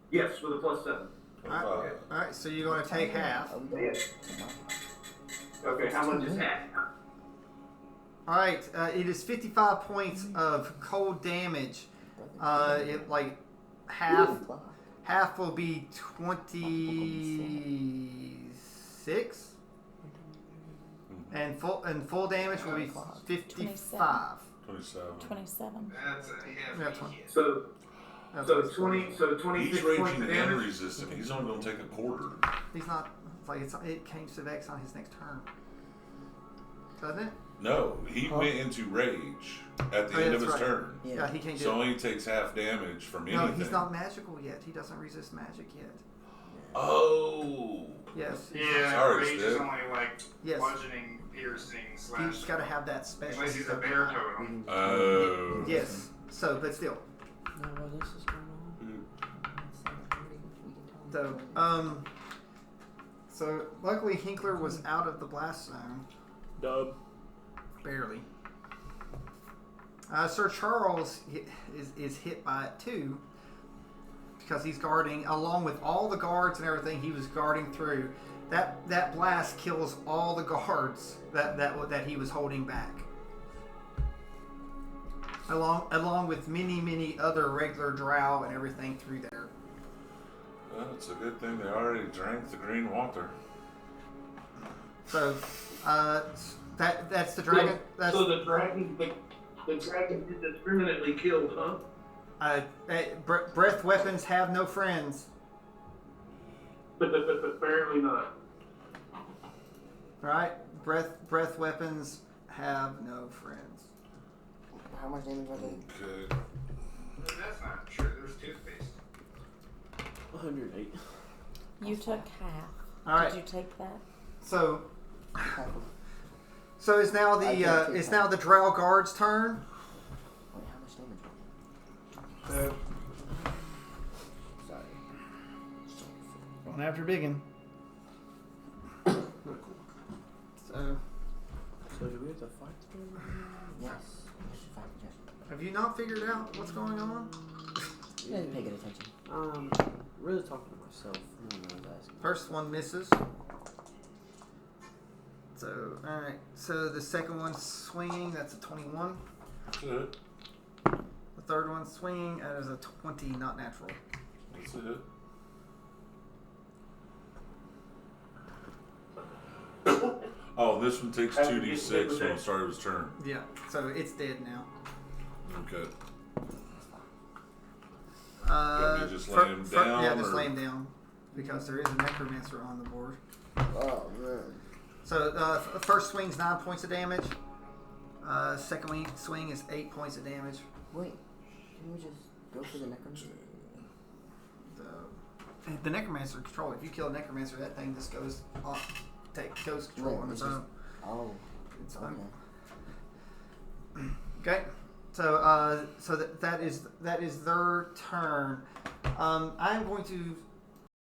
Yes, with a +7. All right. So you're going to take half. Okay, how much is that? All right. It is 55 points of cold damage. Half will be 26, and full damage will be 55. 27. 27. That's a Yeah, heavy 20. hit. So That's so what it's 20, so 26 He's points raging of and damage. resistant. He's only going to take a quarter. He's not. It's like it came to Vex on his next turn, doesn't it? No, he went into rage at the end of his that's right. turn. Yeah, he can't do So it. only takes half damage from anything. No, he's not magical yet. He doesn't resist magic yet. Oh. Yes. Yeah, Sorry, rage is Steve. only like Yes. bludgeoning, piercing, He's slash. got to have that special. Unless he's a bear totem. Oh. Yes. So, but still. No, well, this is going on. So luckily Hinkler was out of the blast zone. Dub. Barely. Sir Charles is hit by it too, because he's guarding, along with all the guards and everything he was guarding through. That blast kills all the guards that he was holding back, along with many other regular drow and everything through there. Well, it's a good thing they already drank the green water. So that's the dragon. So the dragon indiscriminately killed, huh? Breath weapons have no friends. Apparently not. Right? Breath weapons have no friends. How much damage was it? Okay. That's not true. There's toothpaste. 108. You took half. All right. Did you take that? So it's now the Drow guard's turn. Wait, how much damage? So Sorry. going after Biggin. So do we have to fight them? Yes. I should fight the giant. Have you not figured out what's going on? You didn't pay good attention. Really talking to myself. No one knows asking. First one misses. So, alright. So the second one's swinging. That's a 21. That's it. The third one's swinging. That is a 20, not natural. That's it. Oh, this one takes 2d6 when it started his turn. Yeah. So it's dead now. Okay. Want me to just lay him down? Yeah, just or? lay him down. Because there is a necromancer on the board. Oh, man. So the first swing's 9 points of damage. Second swing is 8 points of damage. Wait, can we just go for the necromancer? The necromancer control. If you kill a necromancer, that thing just goes off, goes control Wait, on its own. Oh, It's okay. fine. Okay. So that is their turn. I'm going to